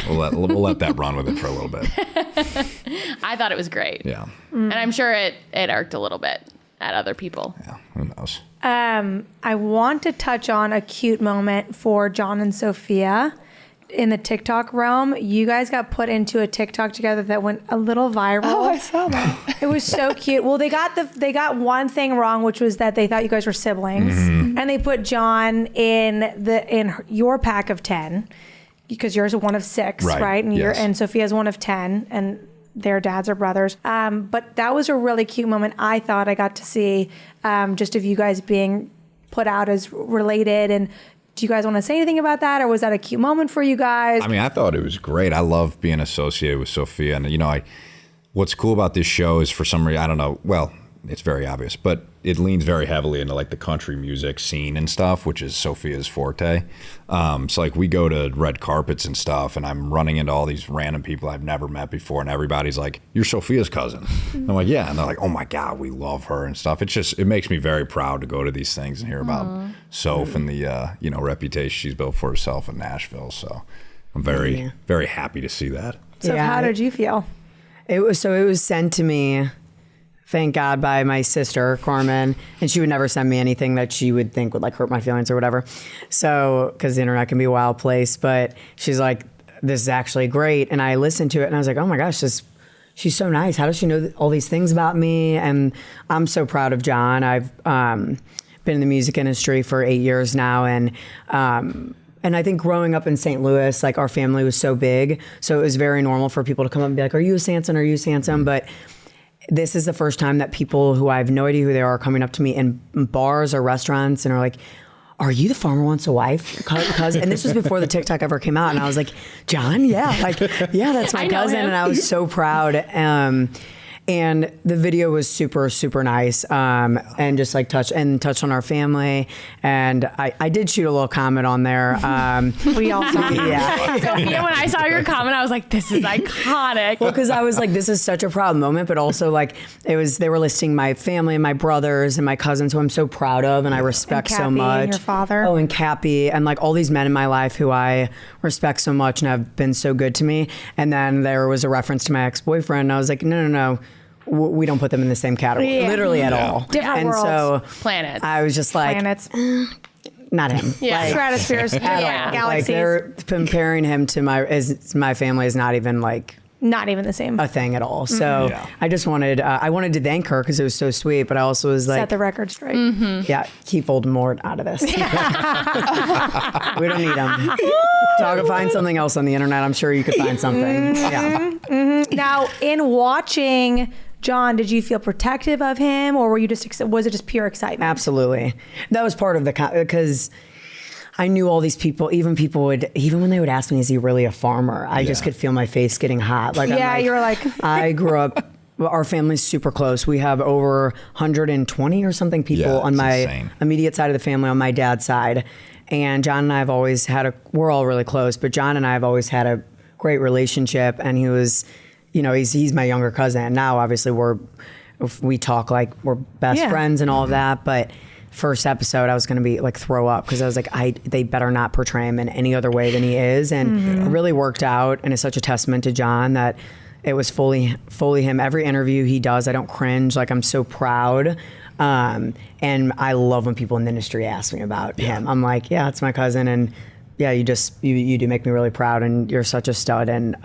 D: We'll let that run with it for a little bit.
C: I thought it was great.
D: Yeah.
C: And I'm sure it irked a little bit at other people.
D: Yeah, who knows?
B: I want to touch on a cute moment for John and Sophia in the TikTok realm. You guys got put into a TikTok together that went a little viral.
F: Oh, I saw that.
B: It was so cute. Well, they got one thing wrong, which was that they thought you guys were siblings, and they put John in your pack of 10 because yours is one of 6, right? And
D: yes.
B: and Sophia's one of 10, and their dads are brothers. But that was a really cute moment. I thought I got to see just of you guys being put out as related. And do you guys want to say anything about that? Or was that a cute moment for you guys?
D: I mean, I thought it was great. I love being associated with Sophia. And, what's cool about this show is for some reason, I don't know, well, it's very obvious, but it leans very heavily into like the country music scene and stuff, which is Sophia's forte. So like we go to red carpets and stuff and I'm running into all these random people I've never met before. And everybody's like, you're Sophia's cousin. I'm like, yeah. And they're like, oh my God, we love her and stuff. It makes me very proud to go to these things and hear about Soph and the, reputation she's built for herself in Nashville. So I'm very, very happy to see that.
B: So how did you feel?
A: It was sent to me, thank God, by my sister, Carmen, and she would never send me anything that she would think would like hurt my feelings or whatever. So, because the internet can be a wild place, but she's like, this is actually great. And I listened to it and I was like, oh my gosh, she's so nice. How does she know all these things about me? And I'm so proud of John. I've been in the music industry for 8 years now. And I think growing up in St. Louis, like our family was so big. So it was very normal for people to come up and be like, are you a Sanson? Are you a Sanson? But this is the first time that people who I have no idea who they are coming up to me in bars or restaurants and are like, are you the Farmer Wants a Wife cousin? And this was before the TikTok ever came out. And I was like, John? Yeah. Like, yeah, that's my cousin. And I was so proud. And the video was super, super nice. And just like touched on our family. And I did shoot a little comment on there.
B: We all saw it.
A: Yeah.
C: Sophia, when I saw your comment, I was like, this is iconic.
A: Well, because I was like, this is such a proud moment, but also like they were listing my family and my brothers and my cousins who I'm so proud of and I respect
B: and Cappy
A: so much.
B: And your father.
A: Oh, and Cappy and like all these men in my life who I respect so much and have been so good to me. And then there was a reference to my ex-boyfriend. And I was like, no. We don't put them in the same category, literally at all.
B: Different worlds.
A: So
C: planets.
A: I was just like, not him.
B: Yeah,
A: like,
B: stratospheres, galaxies.
A: Like they're comparing him to my family is not even like
B: not even the same
A: a thing at all. So I just wanted to thank her because it was so sweet, but I also was like,
B: set the record straight.
A: Yeah, keep Voldemort out of this. We don't need him. Talk, find something else on the internet. I'm sure you could find something.
B: Now, in watching John, did you feel protective of him, or was it just pure excitement?
A: Absolutely. That was part of because I knew all these people, even when they would ask me, is he really a farmer? I just could feel my face getting hot. Like,
B: you were like,
A: I grew up, our family's super close. We have over 120 or something people on my immediate side of the family on my dad's side. And John and I have always we're all really close, but John and I have always had a great relationship. And he was, he's my younger cousin. Now, obviously, we talk like we're best friends and all of that. But first episode, I was going to be like throw up because I was like, they better not portray him in any other way than he is. And it really worked out. And it's such a testament to John that it was fully him. Every interview he does, I don't cringe. Like, I'm so proud. And I love when people in the industry ask me about him. I'm like, yeah, it's my cousin. And yeah, you do make me really proud, and you're such a stud. And,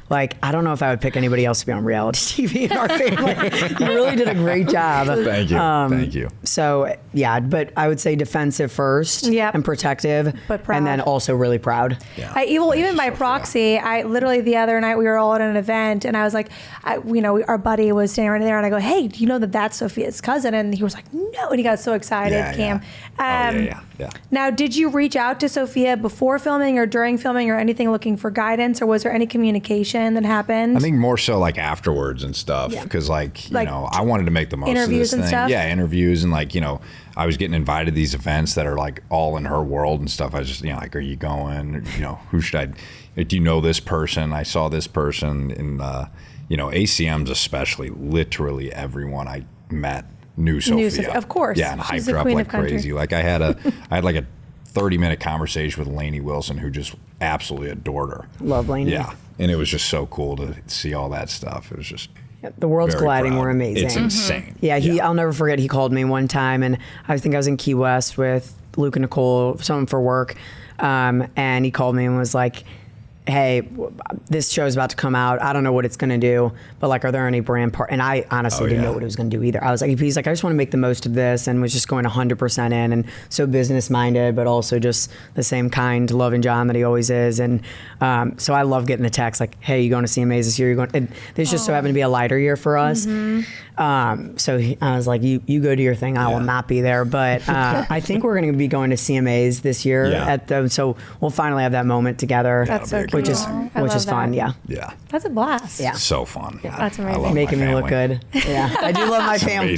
A: like, I don't know if I would pick anybody else to be on reality TV in our family. You really did a great job.
D: Thank you. Thank you.
A: So, yeah, but I would say defensive first and protective,
B: but proud.
A: and then also really proud.
B: Yeah. Even by proxy, I literally the other night we were all at an event, and I was like, our buddy was standing right there, and I go, hey, do you know that that's Sophia's cousin? And he was like, no, and he got so excited, Cam.
D: Yeah.
B: Now, did you reach out to Sophia before filming or during filming or anything looking for guidance, or was there any communication that happened?
D: I think more so like afterwards and stuff, because like, you know, I wanted to make the most of
B: interviews
D: this
B: and
D: thing.
B: stuff?
D: Yeah, interviews, and like, you know, I was getting invited to these events that are like all in her world and stuff. I was just, you know, like, are you going? You know, who should I? Do you know this person? I saw this person in, you know, ACMs especially. Literally everyone I met knew Sophia.
B: Of course.
D: Yeah, and hyped her up like crazy. Like I had like a 30-minute conversation with Lainey Wilson, who just absolutely adored her.
A: Love Lainey.
D: Yeah, and it was just so cool to see all that stuff. It was just
A: the world's colliding.
D: Proud.
A: We're amazing.
D: It's insane.
A: Yeah, I'll never forget. He called me one time, and I think I was in Key West with Luke and Nicole, something for work, and he called me and was like, hey, this show's about to come out. I don't know what it's going to do, but like, are there any brand and I honestly didn't know what it was going to do either. I was like, he's like, I just want to make the most of this, and was just going 100% in, and so business minded, but also just the same kind, loving John that he always is. And so I love getting the text like, hey, you going to CMAs this year? And this just so happened to be a lighter year for us. So I was like, you go do your thing. I will not be there, but I think we're going to be going to CMAs this year so we'll finally have that moment together.
B: That's so cool.
A: Which is fun. Yeah.
B: That's a blast.
A: Yeah.
D: So fun.
B: Yeah. That's amazing.
D: I love
A: Making
D: my
A: me look
D: family.
A: good. Yeah. I do love my family.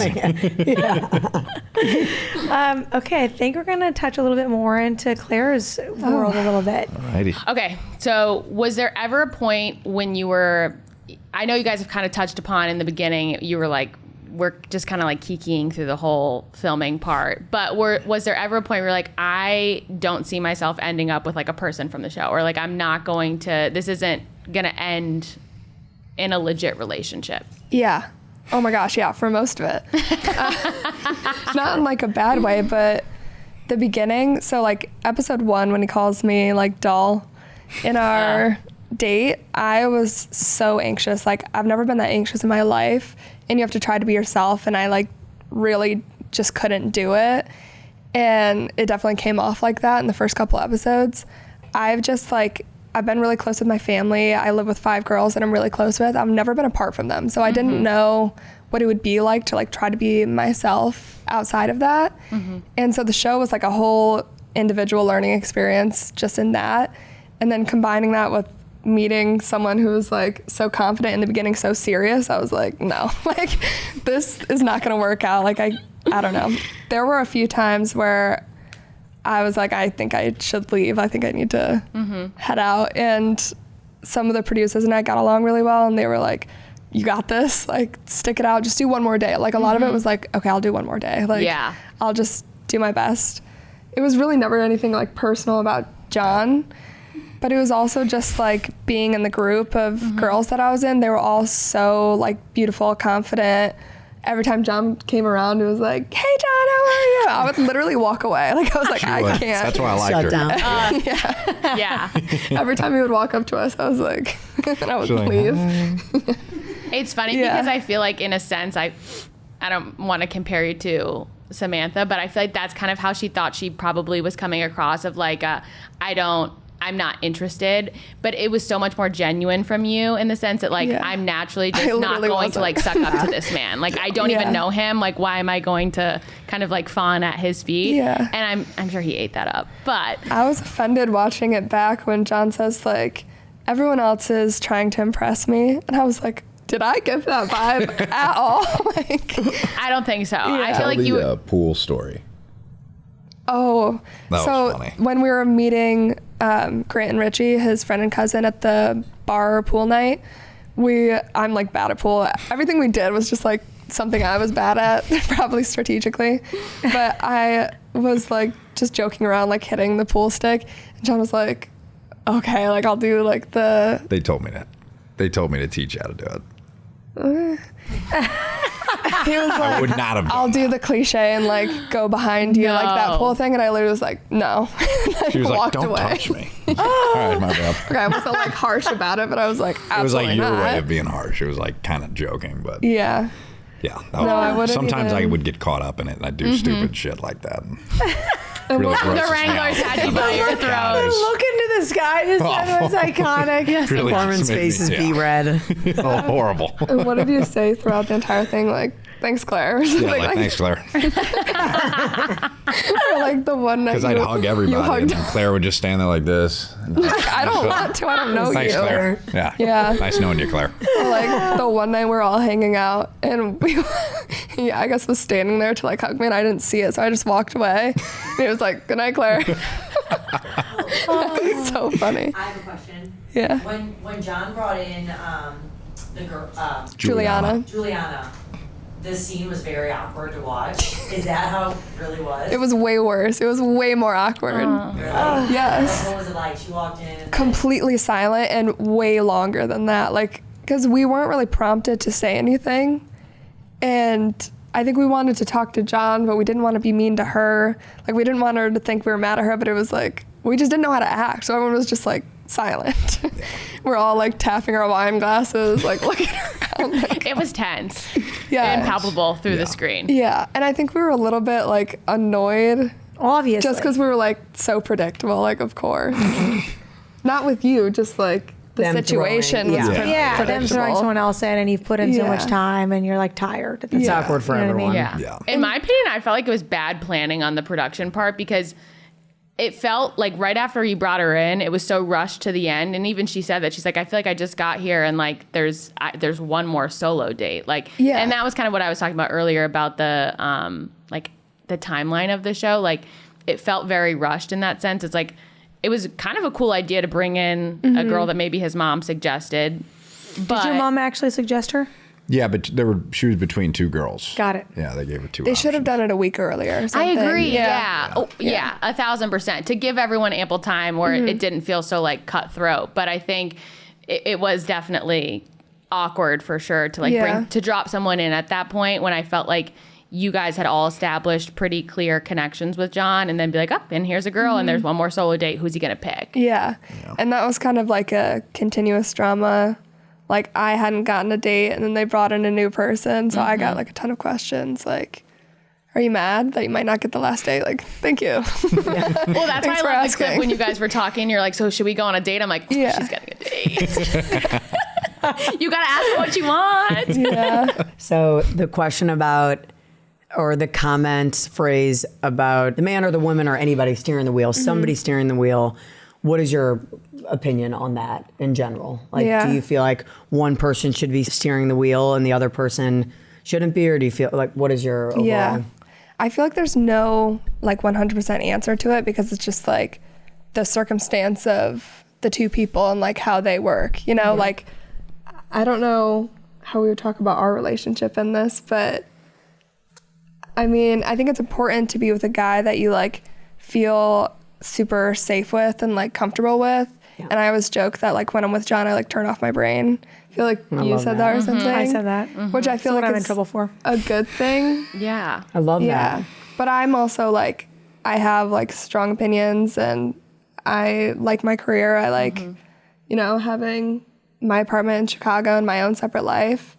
B: Okay, I think we're going to touch a little bit more into Claire's world a little bit.
D: Alrighty.
C: Okay, so was there ever a point when you were, I know you guys have kind of touched upon in the beginning, you were like, we're just kind of like kikiing through the whole filming part, but was there ever a point where like, I don't see myself ending up with like a person from the show, or like, this isn't going to end in a legit relationship?
F: Yeah. Oh my gosh, yeah, for most of it. Not in like a bad way, but the beginning, so like episode 1, when he calls me like doll in our date, I was so anxious. Like, I've never been that anxious in my life, and you have to try to be yourself, and I like really just couldn't do it. And it definitely came off like that in the first couple episodes. I've been really close with my family. I live with 5 girls that I'm really close with. I've never been apart from them. So I didn't know what it would be like to like try to be myself outside of that. And so the show was like a whole individual learning experience just in that. And then combining that with meeting someone who was like so confident in the beginning, so serious, I was like, no, like this is not going to work out. Like, I don't know. There were a few times where I was like, I think I should leave. I think I need to head out. And some of the producers and I got along really well, and they were like, you got this, like, stick it out, just do one more day. Like, a lot of it was like, okay, I'll do one more day. Like, I'll just do my best. It was really never anything like personal about John, but it was also just like being in the group of girls that I was in. They were all so like beautiful, confident. Every time John came around, it was like, hey, John, how are you? I would literally walk away. Like, I was like, I can't.
D: That's why I liked her.
A: Down.
C: Yeah.
F: Every time he would walk up to us, I was like, and I would leave.
C: It's funny because I feel like, in a sense, I don't want to compare you to Samantha, but I feel like that's kind of how she thought she probably was coming across, of like, I'm not interested, but it was so much more genuine from you, in the sense that like, I'm naturally just not going to like suck up to this man. Like, I don't even know him. Like, why am I going to kind of like fawn at his feet? Yeah. And I'm sure he ate that up, but
F: I was offended watching it back when John says like, everyone else is trying to impress me. And I was like, did I give that vibe at all? Like,
C: I don't think so. I feel like you
D: pool story.
F: Oh,
D: that
F: so
D: was funny.
F: When we were meeting Grant and Richie, his friend and cousin, at the bar pool night, I'm like bad at pool. Everything we did was just like something I was bad at, probably strategically. But I was like just joking around, like hitting the pool stick. And John was like, okay, like I'll do like
D: They told me that. They told me to teach you how to do it.
F: He was like,
D: I would not have done
F: I'll do the cliche and like go behind you like that
C: No.
F: whole thing, and I literally was like, no.
D: She was like,
F: walked
D: don't
F: away.
D: touch me. All right, my bad.
F: Okay, I wasn't like harsh about it, but I was like, absolutely
D: It was like your
F: not.
D: way of being harsh. It was like kind of joking, but
F: Yeah.
D: yeah. That
F: No, I
D: was,
F: wouldn't
D: sometimes I
F: even-
D: would get caught up in it and I'd do stupid shit like that. And really
F: The
D: grosses
C: The
D: me
C: Wranglers
D: out.
C: had you by your
D: God,
C: throat.
D: it was
A: Look into the sky. This was iconic. Yes,
D: really
A: Foreman's
D: just made me-
A: faces
D: yeah.
A: be red.
D: horrible.
F: And what did you say throughout the entire thing? Like, thanks, Claire. Or
D: Yeah,
F: something
D: like, thanks, Claire.
F: Or like the one night
D: Because I'd
F: you-
D: hug
F: You
D: everybody
F: hugged.
D: and Claire would just stand there like this. And
F: I don't want to. I don't know
D: thanks,
F: you.
D: Claire. Yeah.
F: Yeah.
D: Nice knowing you, Claire.
F: Or, like the one night we're all hanging out and he, I guess, was standing there to like hug me and I didn't see it, so I just walked away. And he was like, "Good night, Claire." It's so funny.
G: I have a question.
F: Yeah.
G: When John brought in the girl,
F: Juliana.
G: Juliana, the scene was very awkward to watch. Is that how it really was?
F: It was way worse. It was way more awkward.
G: Really?
F: Yes.
G: What was it like? She walked in. And
F: Completely silent and way longer than that. Like, because we weren't really prompted to say anything. And I think we wanted to talk to John, but we didn't want to be mean to her. Like, we didn't want her to think we were mad at her, but it was like, we just didn't know how to act. So everyone was just like silent. We're all like tapping our wine glasses, like looking around. Like,
C: It was tense.
F: Yeah.
C: And palpable through the screen.
F: yeah. And I think we were a little bit like annoyed
B: Obviously.
F: just because we were like so predictable, like, of course. Not with you, just like the
A: Them
F: situation
A: throwing-
F: was
A: yeah.
F: pre-
B: Yeah, them throwing
F: predictable.
B: someone else in and you've put in so
F: Yeah.
B: much time and you're like tired. At the
A: It's
B: time.
A: awkward for
B: You know what I mean?
A: everyone.
C: Yeah.
D: Yeah.
C: In my opinion, I felt like it was bad planning on the production part because it felt like right after you brought her in, it was so rushed to the end. And even she said that she's like, I feel like I just got here and like there's one more solo date. Like,
F: Yeah.
C: and that was kind of what I was talking about earlier about the like the timeline of the show. Like, it felt very rushed in that sense. It's like it was kind of a cool idea to bring in a girl that maybe his mom suggested. But
B: Did your mom actually suggest her?
D: Yeah, but she was between two girls.
B: Got it.
D: Yeah, they gave her two
F: They should have
D: options.
F: done it a week earlier. Or
C: I
F: something.
C: agree. Yeah. Oh, yeah. 1,000% to give everyone ample time where
F: Mm-hmm.
C: it didn't feel so like cutthroat. But I think it was definitely awkward for sure to like
F: Yeah.
C: to drop someone in at that point when I felt like you guys had all established pretty clear connections with John and then be like, oh, and here's a girl and there's one more solo date. Who's he going to pick?
F: Mm-hmm. Yeah. And that was kind of like a continuous drama. Like, I hadn't gotten a date and then they brought in a new person. So I got like a ton of questions like, are you mad that you might not get the last date? Like, thank you.
C: Well, that's why I
F: for
C: love the clip
F: asking.
C: when you guys were talking. You're like, so should we go on a date? I'm like, oh,
F: Yeah.
C: she's getting a date. You got to ask her what you want.
F: Yeah.
A: So the question about, or the comment phrase about the man or the woman or anybody steering the wheel, somebody steering the wheel, what is your opinion on that in general? Like,
F: Yeah.
A: do you feel like one person should be steering the wheel and the other person shouldn't be, or do you feel like, what is your overall?
F: Yeah. I feel like there's no like 100% answer to it because it's just like the circumstance of the two people and like how they work, you know, like I don't know how we would talk about our relationship in this, but I mean, I think it's important to be with a guy that you like feel super safe with and like comfortable with.
A: Yeah.
F: And I always joke that like when I'm with John, I like turn off my brain. I feel like you
A: love
F: said
A: that.
F: that or something.
B: I said that.
F: Which I feel
B: That's
F: like
B: what I'm in
F: is
B: trouble for.
F: a good thing.
C: Yeah.
A: I love
F: Yeah.
A: that.
F: But I'm also like, I have like strong opinions and I like my career. I like, you know, having my apartment in Chicago and my own separate life.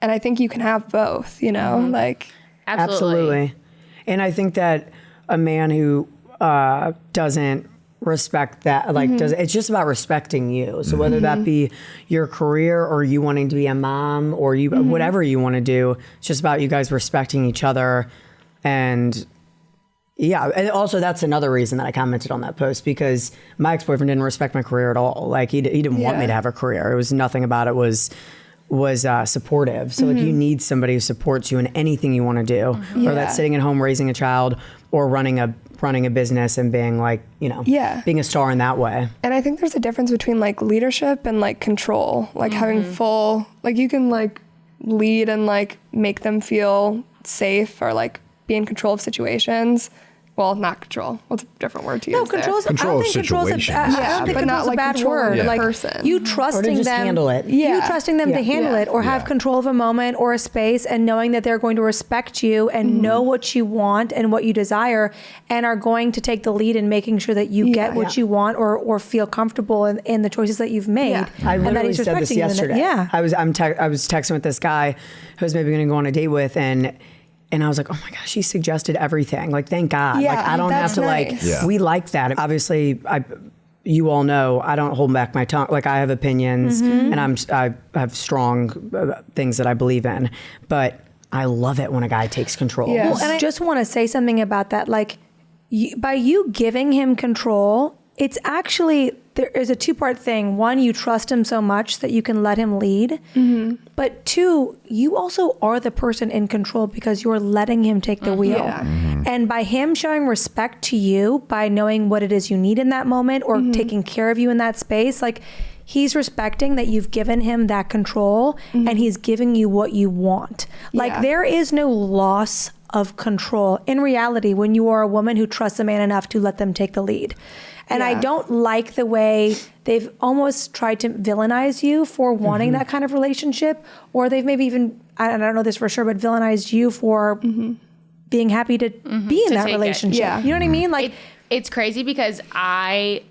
F: And I think you can have both, you know, like,
A: Absolutely. And I think that a man who doesn't respect that, like, it's just about respecting you. So whether that be your career or you wanting to be a mom or you, whatever you want to do, it's just about you guys respecting each other. And yeah, and also that's another reason that I commented on that post, because my ex-boyfriend didn't respect my career at all. Like he didn't want me
F: Yeah.
A: to have a career. It was nothing about it was supportive. So like you need somebody who supports you in anything you want to do, or
F: Yeah.
A: that's sitting at home raising a child or running a business and being like, you know,
F: Yeah.
A: being a star in that way.
F: and I think there's a difference between like leadership and like control, like having full, like you can like lead and like make them feel safe or like be in control of situations Well, not control. What's a different word to use?
B: No, control's.
D: Control
B: I don't
D: of
B: think control's
D: situations.
B: I don't think
F: but not
B: control's a
F: like
B: bad
F: controlling
B: word.
F: the
B: Like
F: person.
B: you
A: Or to
B: trusting
A: just
B: them.
A: handle it.
B: You
F: Yeah.
B: trusting them to handle it or have control of a moment or a space, and knowing that they're going to respect you and know what you want and what you desire, and are going to take the lead in making sure that you get what you want or feel comfortable in the choices that you've made.
F: Yeah.
A: I
B: and that
A: literally
B: he's
A: said this
B: respecting you in it.
A: yesterday.
B: Yeah.
A: I was texting with this guy who was maybe going to go on a date with, and I was like, oh my gosh, he suggested everything. Like, thank God.
F: Yeah,
A: like, I don't have
F: that's
A: to
F: nice.
D: Yeah.
A: we like that. Obviously, you all know I don't hold back my tongue. Like, I have opinions and I have strong things that I believe in, but I love it when a guy takes control.
F: Yeah.
B: Well, and I just want to say something about that. Like, by you giving him control, it's actually, there is a two-part thing. One, you trust him so much that you can let him lead. But two, you also are the person in control because you're letting him take the wheel.
F: Yeah.
B: And by him showing respect to you, by knowing what it is you need in that moment or taking care of you in that space, like, he's respecting that you've given him that control and he's giving you what you want. Like, there is no loss of control in reality when you are a woman who trusts a man enough to let them take the lead. And I don't like the way they've almost tried to villainize you for wanting that kind of relationship, or they've maybe even, I don't know this for sure, but villainized you for being happy to be in that
C: take it.
B: relationship.
F: Yeah.
B: You know what I mean? Like,
C: It's crazy because I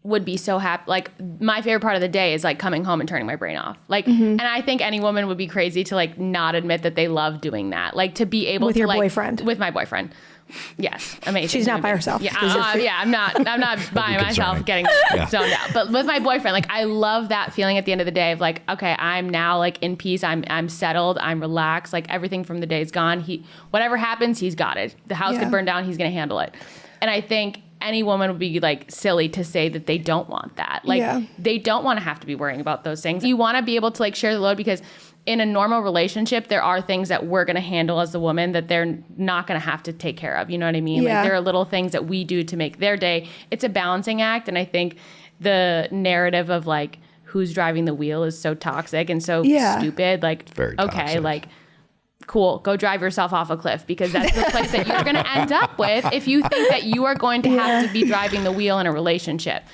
C: would be so happy. Like, my favorite part of the day is like coming home and turning my brain off. Like, and I think any woman would be crazy to like not admit that they love doing that. Like, to be able
B: With
C: to
B: your
C: like,
B: boyfriend.
C: with my boyfriend. Yes, amazing.
B: She's not
C: human
B: by
C: being.
B: herself.
C: Yeah,
B: 'Cause
C: I'm not by myself getting zoned out. But with my boyfriend, like, I love that feeling at the end of the day of like, okay, I'm now like in peace. I'm settled. I'm relaxed. Like, everything from the day is gone. Whatever happens, he's got it. The house could burn down. He's gonna handle it. And I think any woman would be like silly to say that they don't want that. Like, they don't want to have to be worrying about those things. You want to be able to like share the load, because in a normal relationship, there are things that we're going to handle as a woman that they're not going to have to take care of. You know what I mean?
F: Yeah.
C: Like, there are little things that we do to make their day. It's a balancing act. And I think the narrative of like who's driving the wheel is so toxic and so stupid. Like,
D: Very
C: okay,
D: toxic.
C: like, cool, go drive yourself off a cliff, because that's the place that you're going to end up with if you think that you are going to have to be driving the wheel in a relationship.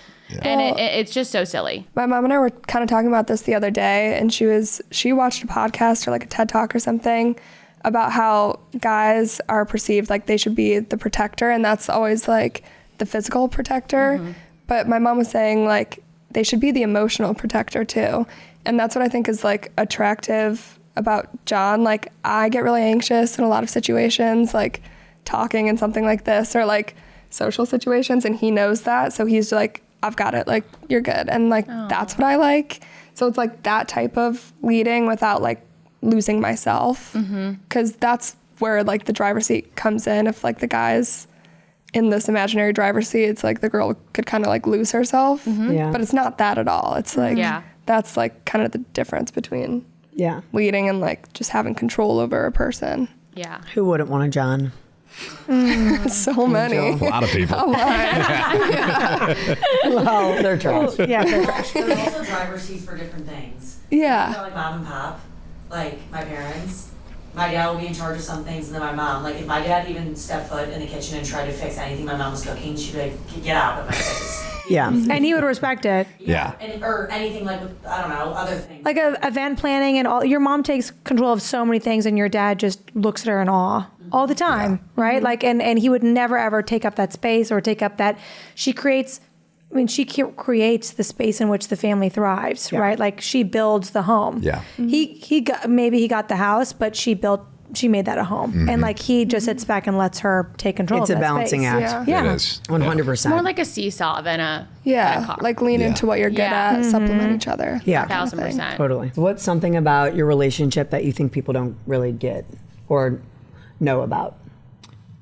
C: And it's just so silly.
F: My mom and I were kind of talking about this the other day, and she watched a podcast or like a TED Talk or something about how guys are perceived like they should be the protector, and that's always like the physical protector. But my mom was saying like they should be the emotional protector too. And that's what I think is like attractive about John. Like, I get really anxious in a lot of situations, like talking in something like this or like social situations, and he knows that. So he's like, I've got it, like, you're good. And like, that's what I like. So it's like that type of leading without like losing myself. Cause that's where like the driver's seat comes in. If like the guy's in this imaginary driver's seat, it's like the girl could kind of like lose herself, but it's not that at all. It's like, that's like kind of the difference between leading and like just having control over a person.
C: Yeah.
A: Who wouldn't want a John?
F: So many.
D: A lot of people.
A: Well, they're trash.
B: yeah.
H: There's also driver's seats for different things.
F: Yeah.
H: You know, like mom and pop, like my parents. My dad will be in charge of some things, and then my mom. Like, if my dad even stepped foot in the kitchen and tried to fix anything my mom was cooking, she'd be like, "Get out of my face."
A: Yeah.
B: And he would respect it.
H: Or anything like with, I don't know, other things.
B: Like event planning and all. Your mom takes control of so many things, and your dad just looks at her in awe all the time, right? Like, and he would never ever take up that space or take up that. She creates the space in which the family thrives, right? Like, she builds the home.
D: Yeah.
B: He got the house, but she made that a home, and like he just sits back and lets her take control.
A: It's
B: of
A: a
B: that
A: balancing
B: space.
A: act.
B: Yeah.
D: It is.
A: 100%.
C: More like a seesaw than a car.
F: like lean into what you're good at, supplement each other.
A: Yeah.
C: 1,000%.
A: Totally. What's something about your relationship that you think people don't really get or know about?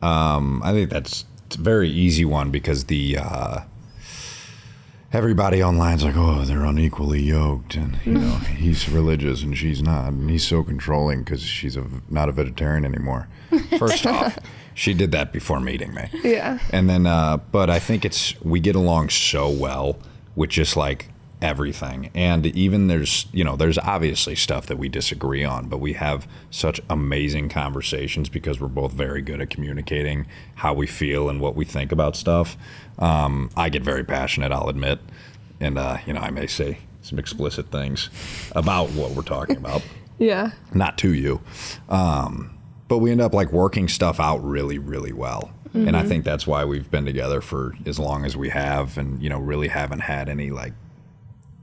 D: I think it's a very easy one, because the everybody online's like, oh, they're unequally yoked, and you know, he's religious and she's not, and he's so controlling because she's not a vegetarian anymore. First off, she did that before meeting me.
F: Yeah.
D: And then, but I think we get along so well with just like everything. And even there's obviously stuff that we disagree on, but we have such amazing conversations because we're both very good at communicating how we feel and what we think about stuff. I get very passionate, I'll admit. And, I may say some explicit things about what we're talking about.
F: Yeah.
D: Not to you. But we end up like working stuff out really, really well. Mm-hmm. And I think that's why we've been together for as long as we have and, really haven't had any like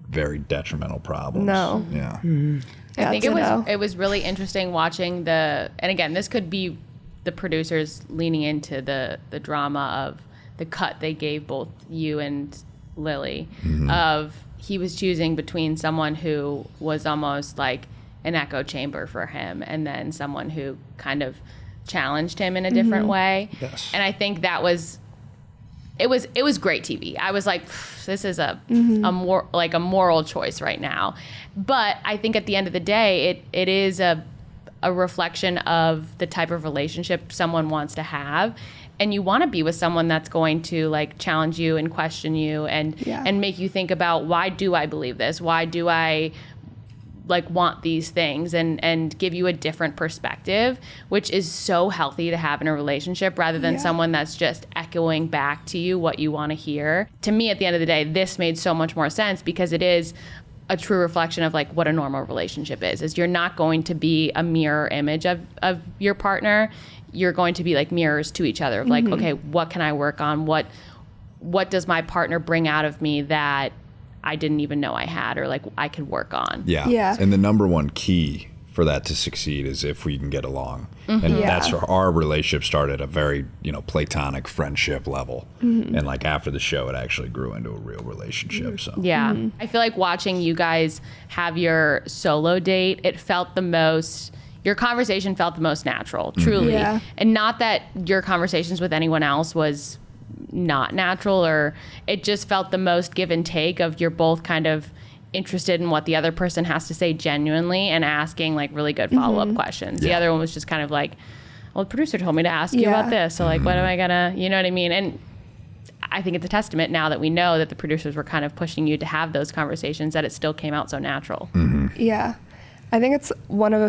D: very detrimental problems.
F: No.
D: Yeah.
F: Mm-hmm.
C: I think it was really interesting watching and again, this could be the producers leaning into the drama of the cut they gave both you and Lily of he was choosing between someone who was almost like an echo chamber for him and then someone who kind of challenged him in a different way.
D: Yes.
C: And I think that was it was great TV. I was like, this is a more like a moral choice right now. But I think at the end of the day, it is a reflection of the type of relationship someone wants to have. And you want to be with someone that's going to like challenge you and question you and make you think about, why do I believe this? Why do I like want these things and give you a different perspective, which is so healthy to have in a relationship rather than someone that's just echoing back to you what you want to hear. To me, at the end of the day, this made so much more sense because it is a true reflection of like what a normal relationship is you're not going to be a mirror image of your partner. You're going to be like mirrors to each other of like, okay, what can I work on? What does my partner bring out of me that I didn't even know I had or like I could work on?
F: Yeah.
D: And the number one key for that to succeed is if we can get along. And that's where our relationship started at a very, platonic friendship level. And like after the show, it actually grew into a real relationship. So
C: yeah, I feel like watching you guys have your solo date, your conversation felt the most natural, truly.
F: Yeah.
C: And not that your conversations with anyone else was not natural, or it just felt the most give and take of you're both kind of interested in what the other person has to say genuinely and asking like really good follow-up questions. The other one was just kind of like, well, the producer told me to ask you about this. So like, what am I gonna, you know what I mean? And I think it's a testament now that we know that the producers were kind of pushing you to have those conversations that it still came out so natural.
F: Yeah. I think it's one of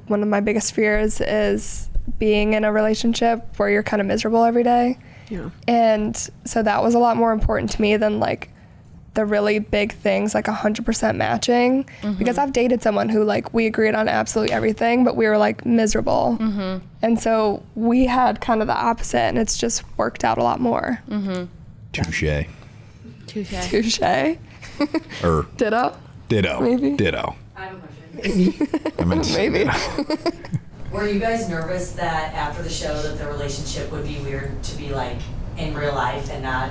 F: my biggest fears is being in a relationship where you're kind of miserable every day. Yeah. And so that was a lot more important to me than like the really big things like 100% matching because I've dated someone who like we agreed on absolutely everything, but we were like miserable. And so we had kind of the opposite and it's just worked out a lot more.
D: Touche. Or
F: Ditto. Maybe.
D: Ditto.
H: I have a question.
D: I meant to say
F: Maybe.
H: Were you guys nervous that after the show that the relationship would be weird to be like in real life and not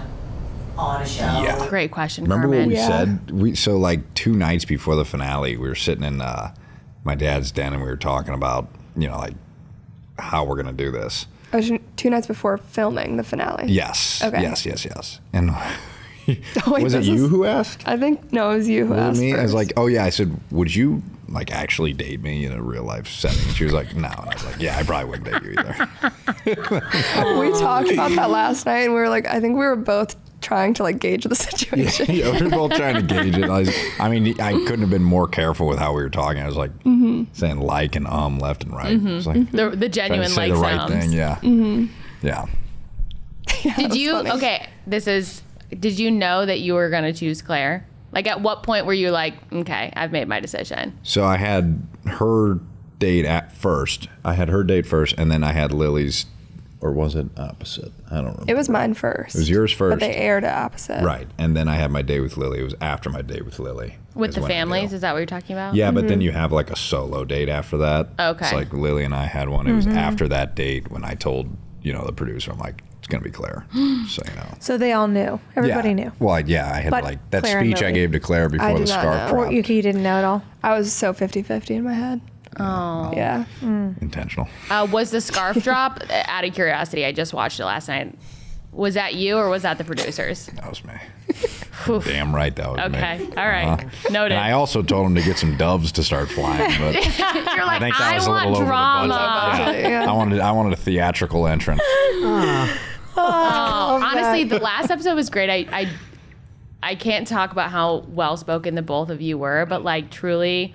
H: on a show?
D: Yeah.
C: Great question,
D: Remember
C: Carmen.
D: what we said? So like 2 nights before the finale, we were sitting in my dad's den and we were talking about, like how we're going to do this.
F: It was 2 nights before filming the finale.
D: Yes.
F: Okay.
D: Yes. And
F: Wait,
D: was it you who asked?
F: I think, no, it was you who asked
D: Was it me?
F: first.
D: I was like, oh yeah. I said, would you like actually date me in a real life setting? And she was like, no. And I was like, yeah, I probably wouldn't date you either.
F: We talked about that last night and we were like, I think we were both trying to like gauge the situation.
D: Yeah, we were both trying to gauge it. I I couldn't have been more careful with how we were talking. I was like saying like and left and right. It was like
C: The genuine
D: say
C: like
D: the right
C: sounds.
D: thing. Yeah. Yeah.
C: Did you,
F: funny.
C: okay, did you know that you were going to choose Claire? Like at what point were you like, okay, I've made my decision?
D: So I had her date first, and then I had Lily's, or was it opposite? I don't remember.
F: It was mine first.
D: It was yours first.
F: But they aired it opposite.
D: Right. And then I had my date with Lily. It was after my date with Lily.
C: With
D: is
C: the
D: when I
C: families?
D: knew.
C: Is that what you're talking about?
D: Yeah, but then you have like a solo date after that.
C: Okay.
D: It's like Lily and I had one. It was after that date when I told, the producer, I'm like, it's going to be Claire. So,
B: So they all knew. Everybody knew.
D: Well, I had
B: But
D: like that
B: Claire and
D: speech I
B: Lily.
D: gave to Claire before
F: I
D: the
F: did not
D: scarf
F: know.
B: Or
D: dropped.
B: you didn't know at all.
F: I was so 50-50 in my head.
C: Oh.
F: Yeah.
D: Intentional.
C: Was the scarf drop, out of curiosity, I just watched it last night. Was that you or was that the producers?
D: That was me.
C: Whew.
D: Damn right that was me.
C: Okay. All right. Noted.
D: And I also told him to get some doves to start flying, but
C: You're like,
D: I think that
C: I
D: was a
C: want
D: little
C: drama.
D: over the budget.
F: Yeah.
D: I wanted a theatrical entrance.
C: Oh, honestly, the last episode was great. I can't talk about how well spoken the both of you were, but like truly,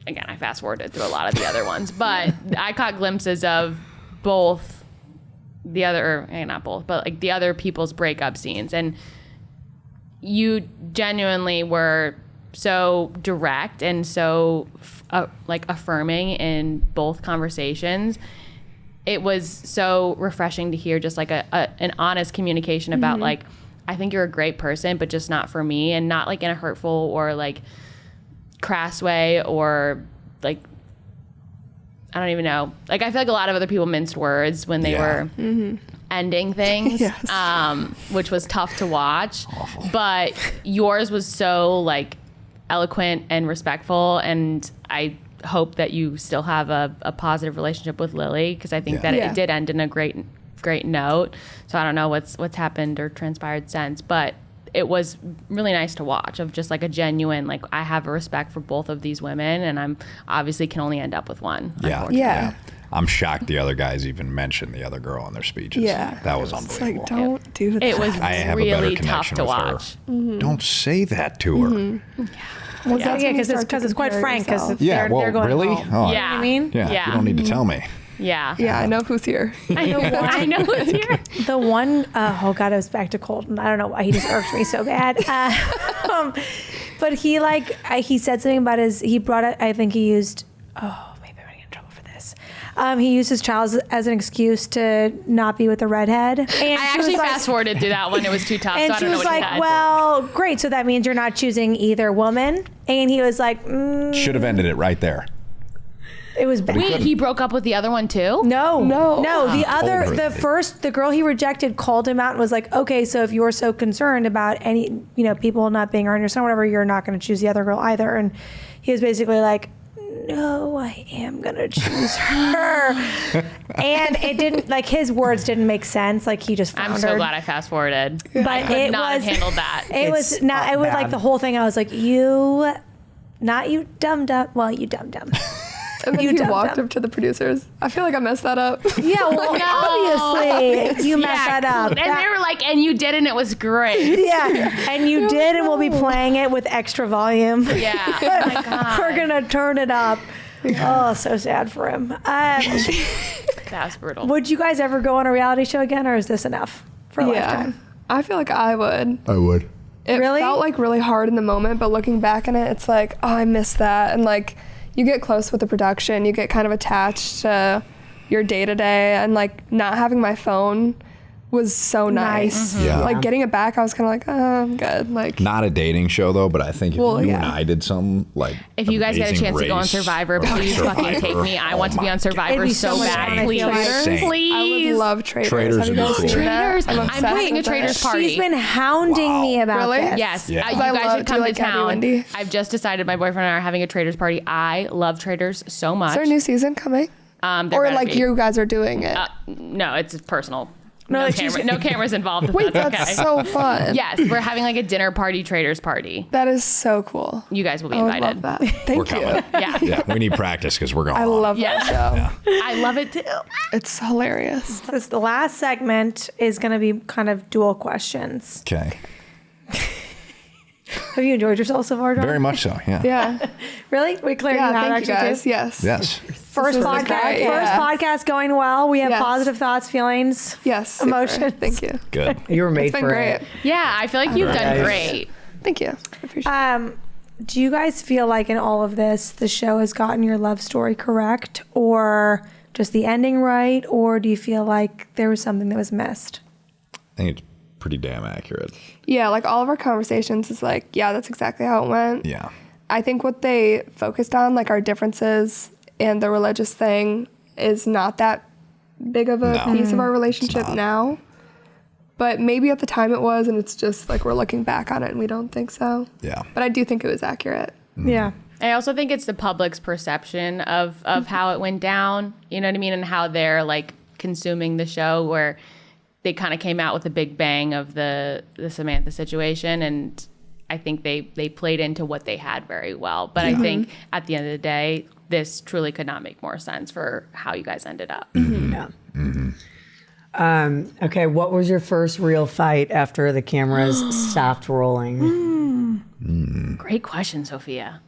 C: again, I fast forwarded through a lot of the other ones, but I caught glimpses of both the other, not both, but like the other people's breakup scenes, and you genuinely were so direct and so like affirming in both conversations. It was so refreshing to hear just like an honest communication about like, I think you're a great person, but just not for me, and not like in a hurtful or like crass way, or like, I don't even know. Like, I feel like a lot of other people minced words when they were ending things, which was tough to watch. Awful. But yours was so like eloquent and respectful, and I hope that you still have a positive relationship with Lily, because I think that it did end in a great note. So I don't know what's happened or transpired since, but it was really nice to watch, of just like a genuine, like, I have a respect for both of these women, and I'm obviously can only end up with one.
F: Yeah.
D: I'm shocked the other guys even mentioned the other girl in their speeches.
F: Yeah.
D: That was
F: It's
D: unbelievable.
F: like, don't do that.
C: It was
D: I have a better
C: really tough
D: connection
C: to
D: with
C: watch.
D: her. Don't say that to her.
B: Well, because it's quite frank. Because
D: Yeah, well,
B: they're going
D: really?
B: home.
D: Oh,
C: Yeah.
B: You know what I mean?
D: Yeah, you don't need to tell me.
C: Yeah.
F: Yeah, I know who's here.
C: I know who's here.
B: The one, oh God, it was back to Colton. I don't know why he just irked me so bad. But he said something about he brought it, I think he used, maybe I'm going to get in trouble for this. He used his child as an excuse to not be with the redhead. And
C: I actually fast forwarded through that one. It was too tough,
B: and
C: so I
B: she
C: don't know
B: was
C: what he
B: like,
C: said.
B: well, great. So that means you're not choosing either woman. And he was like,
D: Should have ended it right there.
B: it was bad.
C: Wait, he broke up with the other one too?
B: No.
F: The
B: The girl he rejected called him out and was like, okay, so if you're so concerned about any, people not being around your son, whatever, you're not going to choose the other girl either. And he was basically like, no, I am going to choose her. And it didn't, like, his words didn't make sense. Like, he just floundered.
C: I'm so glad I fast forwarded.
B: But
C: I could
B: it
C: not
B: was,
C: have handled that.
B: It was not, it was like
A: bad.
B: the whole thing. I was like, not you dumb. Well, you dumb.
F: And then
B: You
F: he
B: dumb
F: walked
B: dumb.
F: up to the producers. I feel like I messed that up.
B: Yeah, well, obviously you messed that up.
C: And they were like, and you did, and it was great.
B: Yeah, and you did, and we'll be playing it with extra volume.
C: Yeah. Oh my God.
B: We're gonna turn it up. Oh, so sad for him.
C: That was brutal.
B: Would you guys ever go on a reality show again, or is this enough for a lifetime?
F: I feel like I would.
D: I would.
F: It
B: Really?
F: felt like really hard in the moment, but looking back on it, it's like, oh, I missed that. And like, you get close with the production, you get kind of attached to your day to day, and like not having my phone was so nice.
D: Mhm. Yeah.
F: Like getting it back, I was kind of like, oh, I'm good. Like,
D: Not a dating show though, but I think if you and I did something like
C: If you guys get a
D: Amazing
C: chance to go on
D: Race
C: Survivor,
D: or
C: please fucking take
D: Survivor.
C: me. I want to be on
B: It'd
C: Survivor
B: be
C: so
B: so much
C: bad.
B: fun, I
C: Please.
B: feel like.
D: Same.
C: Please.
F: I would love Traders.
D: Traders
F: Have you
D: would be
F: guys
D: cool.
F: seen that?
C: Traders.
F: I'm
C: I'm
F: obsessed
C: putting a
F: with that.
C: Traders party.
B: She's been hounding me about
F: Really?
B: this.
C: Yes,
D: Yeah.
C: you
F: I
C: guys
F: love-
C: should
F: do
C: come
F: you
C: to
F: like Gabby
C: town.
F: Wendy?
C: I've just decided my boyfriend and I are having a Traders party. I love Traders so much.
F: Is there a new season coming?
C: There
F: Or
C: better
F: like
C: be.
F: you guys are doing it?
C: No, it's personal.
B: No,
C: No,
B: like she's-
C: no cameras involved. if
F: Wait,
C: that's
F: that's
C: okay.
F: so fun.
C: Yes, we're having like a dinner party, Traders party.
F: That is so cool.
C: You guys will be
F: I would
C: invited.
F: love that.
D: We're
F: Thank you.
D: coming.
C: Yeah.
D: Yeah, we need practice because we're going.
F: I love that show.
C: I love it too.
F: It's hilarious.
B: The last segment is going to be kind of dual questions.
D: Okay.
B: Have you enjoyed yourself so far, John?
D: Very much so. Yeah.
F: Yeah.
B: Really? We cleared
F: Yeah,
B: you out
F: thank you
B: actually
F: guys.
B: too?
F: Yes.
D: Yes.
B: First
F: This was
B: podcast.
F: great,
B: First
F: yeah.
B: podcast going well. We have
F: Yes.
B: positive thoughts, feelings.
F: Yes. super.
B: Emotions.
F: Thank you.
D: Good.
A: You were made
F: It's been
A: for
F: great.
A: it.
C: Yeah, I feel like you've done
A: Nice.
C: great.
F: Thank you. I appreciate it.
B: Do you guys feel like in all of this, the show has gotten your love story correct, or just the ending right, or do you feel like there was something that was missed?
D: I think it's pretty damn accurate.
F: Yeah, like all of our conversations is like, yeah, that's exactly how it went.
D: Yeah.
F: I think what they focused on, like our differences and the religious thing, is not that big of a
D: No.
F: piece of our relationship
D: not.
F: now. But maybe at the time it was, and it's just like we're looking back on it and we don't think so.
D: Yeah.
F: But I do think it was accurate.
B: Yeah.
C: I also think it's the public's perception of how it went down, you know what I mean, and how they're like consuming the show, where they kind of came out with a big bang of the Samantha situation, and I think they played into what they had very well. But I think at the end of the day, this truly could not make more sense for how you guys ended up.
A: Yeah. Okay, what was your first real fight after the cameras stopped rolling?
C: Great question, Sophia.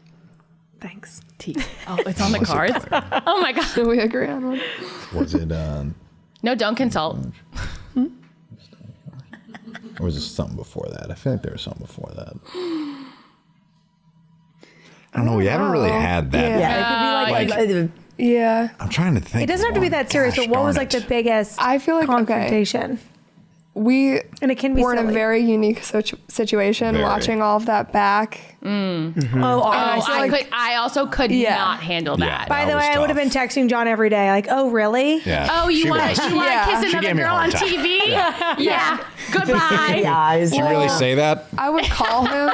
B: Thanks.
C: Oh, it's on the cards? Oh my God.
F: Do we agree on one?
D: Was it?
C: No, don't consult.
D: Or was it something before that? I feel like there was something before that. I don't know. We haven't really had that.
A: Yeah, it could be like,
F: Yeah.
D: I'm trying to think.
B: It doesn't have to be that serious, but what was like the biggest
F: I feel like,
B: confrontation?
F: We
B: And it can be
F: were in a
B: silly.
F: very unique situation
D: Very.
F: watching all of that back.
C: I also could not handle that.
B: By the way, I would have been texting John every day, like, "Oh, really?
D: Yeah.
C: Oh, you want to
F: Yeah.
C: kiss
D: She
C: another
D: gave me a
C: girl on
D: hard time.
C: TV? Yeah. Goodbye.
A: the eyes.
D: Did you really say that?
F: I would call him.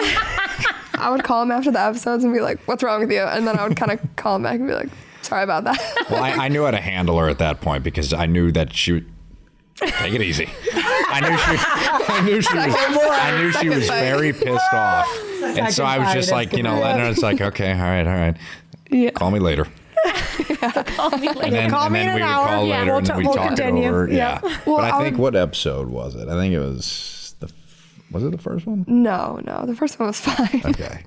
F: I would call him after the episodes and be like, "What's wrong with you?" And then I would kind of call him back and be like, "Sorry about that."
D: Well, I knew how to handle her at that point because I knew that she would take it easy. I knew she was very pissed off, and so I was just like, letting her. It's like, okay, all right.
F: Yeah.
D: Call me later.
C: Call me later.
D: And then,
B: Call me in
D: we
B: an
D: would
B: hour.
D: call
B: Yeah,
D: later,
B: we'll
D: and then
B: t-
D: we'd
B: we'll
D: talk
B: continue.
D: it over.
F: Yeah.
D: Yeah.
F: Well,
D: But I
F: I
D: think
F: would-
D: what episode was it? I think it was was it the first one?
F: No, the first one was fine.
D: Okay.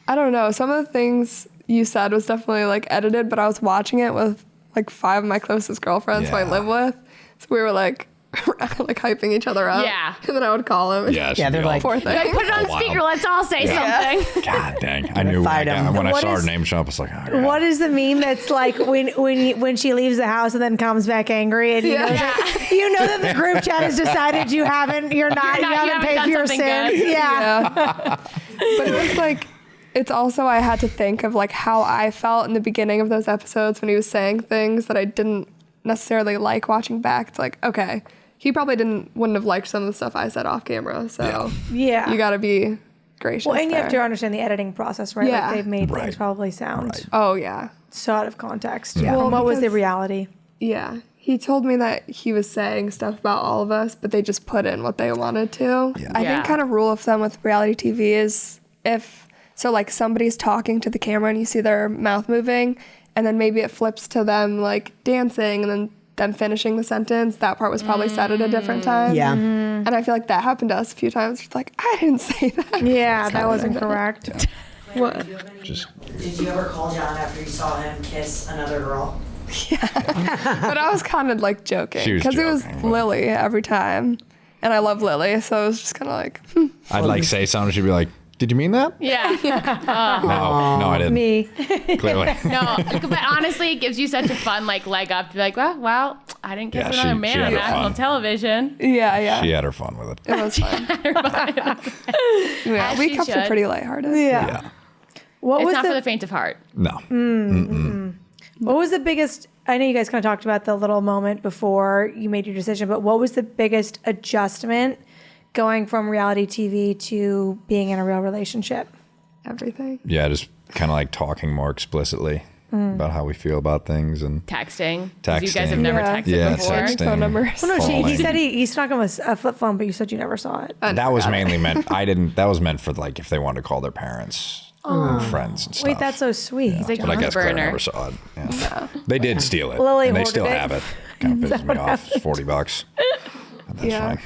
F: I don't know. Some of the things you said was definitely like edited, but I was watching it with like 5 of my closest girlfriends who I
D: Yeah.
F: live with. So we were like hyping each other up.
C: Yeah.
F: And then I would call him.
D: Yeah.
A: Yeah, they're like,
F: Poor thing.
C: Like, put it on
D: Wow.
C: speaker. Let's all say something.
D: God dang! I knew
A: fight 'em.
D: when I
B: What
D: saw her
B: is-
D: name show up. I was like, oh, God.
B: What is the meme that's like when she leaves the house and then comes back angry and you know that the group chat has decided you haven't paid
C: done
B: for your
C: something
B: sins.
C: good.
B: Yeah.
F: But it was like, it's also, I had to think of like how I felt in the beginning of those episodes when he was saying things that I didn't necessarily like watching back. It's like, okay, he probably wouldn't have liked some of the stuff I said off camera. So
B: Yeah.
F: you got to be gracious.
B: Well, and you have to
F: there.
B: understand the editing process, right?
F: Yeah.
B: Like they've made
D: Right.
B: things probably sound
D: Right.
F: Oh, yeah.
B: so out of context.
F: Well,
B: From what was the
F: because-
B: reality?
F: Yeah. He told me that he was saying stuff about all of us, but they just put in what they wanted to. I
C: Yeah.
F: think kind of rule of thumb with reality TV is like somebody's talking to the camera and you see their mouth moving, and then maybe it flips to them like dancing and then them finishing the sentence. That part was probably said at a different time.
A: Yeah.
F: And I feel like that happened to us a few times. It's like, I didn't say that.
B: Yeah, that wasn't correct.
F: What?
H: Did you ever call John after you saw him kiss another girl?
F: But I was kind of like joking
D: She was
F: because it was
D: joking, but-
F: Lily every time. And I love Lily, so it was just kind of like,
D: I'd like say something. She'd be like, "Did you mean that?"
C: Yeah.
D: No, I didn't.
B: Me.
D: Clearly.
C: No, but honestly, it gives you such a fun leg up to be like, well, I didn't
D: Yeah,
C: kiss another
D: she
C: man
D: had
C: on
D: her
C: national
D: fun.
C: television.
F: yeah.
D: She had her fun with it.
F: It was fun. Yeah,
C: As
F: we
C: she
F: kept
C: should.
F: it pretty lighthearted.
D: Yeah.
B: What
C: It's
B: was
C: not for the faint of heart.
D: No.
B: What was the biggest? I know you guys kind of talked about the little moment before you made your decision, but what was the biggest adjustment going from reality TV to being in a real relationship?
F: Everything.
D: Yeah, just kind of like talking more explicitly about how we feel about things and
C: Texting. 'Cause you guys have
D: Texting.
C: never
F: Yeah.
C: texted
D: yeah,
C: before.
D: texting.
F: Phone numbers.
B: Well, no, he
D: calling.
B: said he snuck him a flip phone, but you said you never saw it.
D: That was mainly meant. That was meant for like if they wanted to call their parents or friends and stuff.
B: Wait, that's so sweet.
C: He's like,
D: But I guess Claire
C: burner.
D: never saw it. Yeah. They did steal it,
B: Lily
D: and they
B: hoarded
D: still
B: it.
D: have it. Kind of pisses me off. It's $40. But that's
F: Yeah.
D: fine.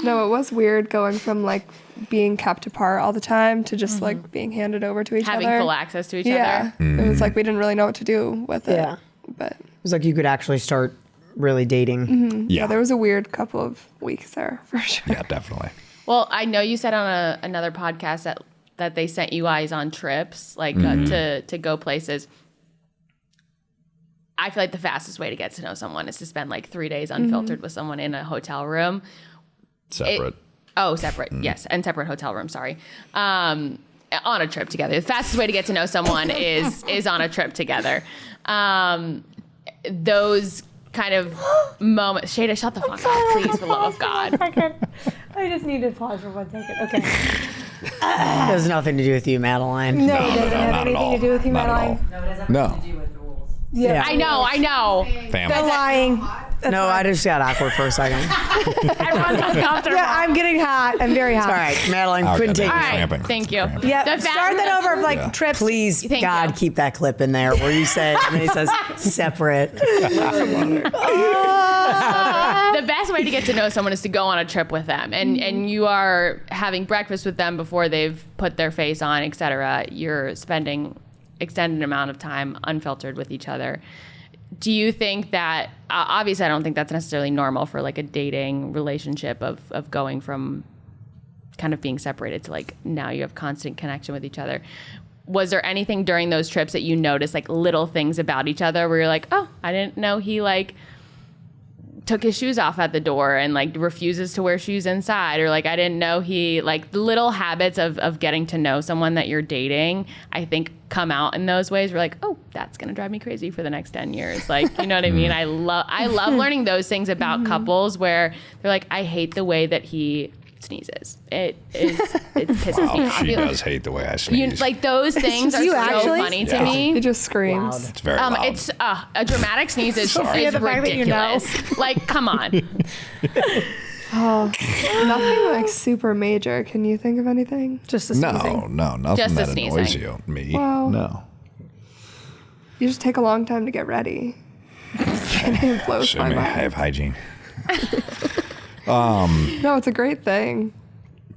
F: No, it was weird going from like being kept apart all the time to just like being handed over to each
C: Having
F: other.
C: full access to each
F: Yeah.
C: other.
F: It was like we didn't really know what to do with it.
A: Yeah.
F: But
A: It was like you could actually start really dating.
F: yeah, there was a weird couple of weeks there for sure.
D: Yeah, definitely.
C: Well, I know you said on another podcast that they sent you guys on trips, like to go places. I feel like the fastest way to get to know someone is to spend like 3 days unfiltered with someone in a hotel room.
D: Separate.
C: Separate. Yes, and separate hotel room. Sorry. On a trip together. The fastest way to get to know someone is on a trip together. Those kind of moments. Sheyda, shut the fuck up, please, for the love of God.
B: I just need to pause for 1 second. Okay.
A: It has nothing to do with you, Madeline.
B: No, it doesn't have
D: not at
B: anything
D: all.
B: to do with you,
D: Not at
B: Madeline.
D: all.
H: No, it has
D: No.
H: everything to do with the rules.
A: Yeah.
C: I know.
B: They're
D: Family.
B: lying.
A: No, I just got awkward for a second.
C: Everyone's uncomfortable.
B: Yeah, I'm getting hot. I'm very hot.
A: All right, Madeline,
D: Okay,
A: couldn't take
C: All
A: it.
C: right,
D: Cramping.
C: thank you.
D: Cramping.
B: Yeah,
C: The fact
B: start that over of like trips.
A: Please,
C: Thank
A: God,
C: you.
A: keep that clip in there where you say, and then he says, separate.
C: The best way to get to know someone is to go on a trip with them, and you are having breakfast with them before they've put their face on, etc. You're spending extended amount of time unfiltered with each other. Do you think that obviously I don't think that's necessarily normal for like a dating relationship of going from kind of being separated to like now you have constant connection with each other? Was there anything during those trips that you noticed, like little things about each other where you're like, oh, I didn't know he like took his shoes off at the door and like refuses to wear shoes inside, or like I didn't know he like the little habits of getting to know someone that you're dating, I think come out in those ways. We're like, oh, that's gonna drive me crazy for the next 10 years. Like, you know what I mean? I love learning those things about couples where they're like, I hate the way that he sneezes. It pisses me
D: Wow,
C: off.
D: she does hate the way I sneeze.
C: Like those things are
B: You
C: so
B: actually?
C: funny to
D: Yeah.
C: me.
F: He just screams.
D: It's very loud.
C: It's a dramatic sneeze is
B: Sophia, the fact that you know.
C: ridiculous. Like, come on.
F: Nothing like super major. Can you think of anything?
B: Just the sneezing.
D: No, nothing
C: Just the
D: that annoys
C: sneezing.
D: you. Me?
F: Wow.
D: No.
F: You just take a long time to get ready. And it blows
D: So,
F: my
D: I
F: mind.
D: have hygiene.
F: No, it's a great thing.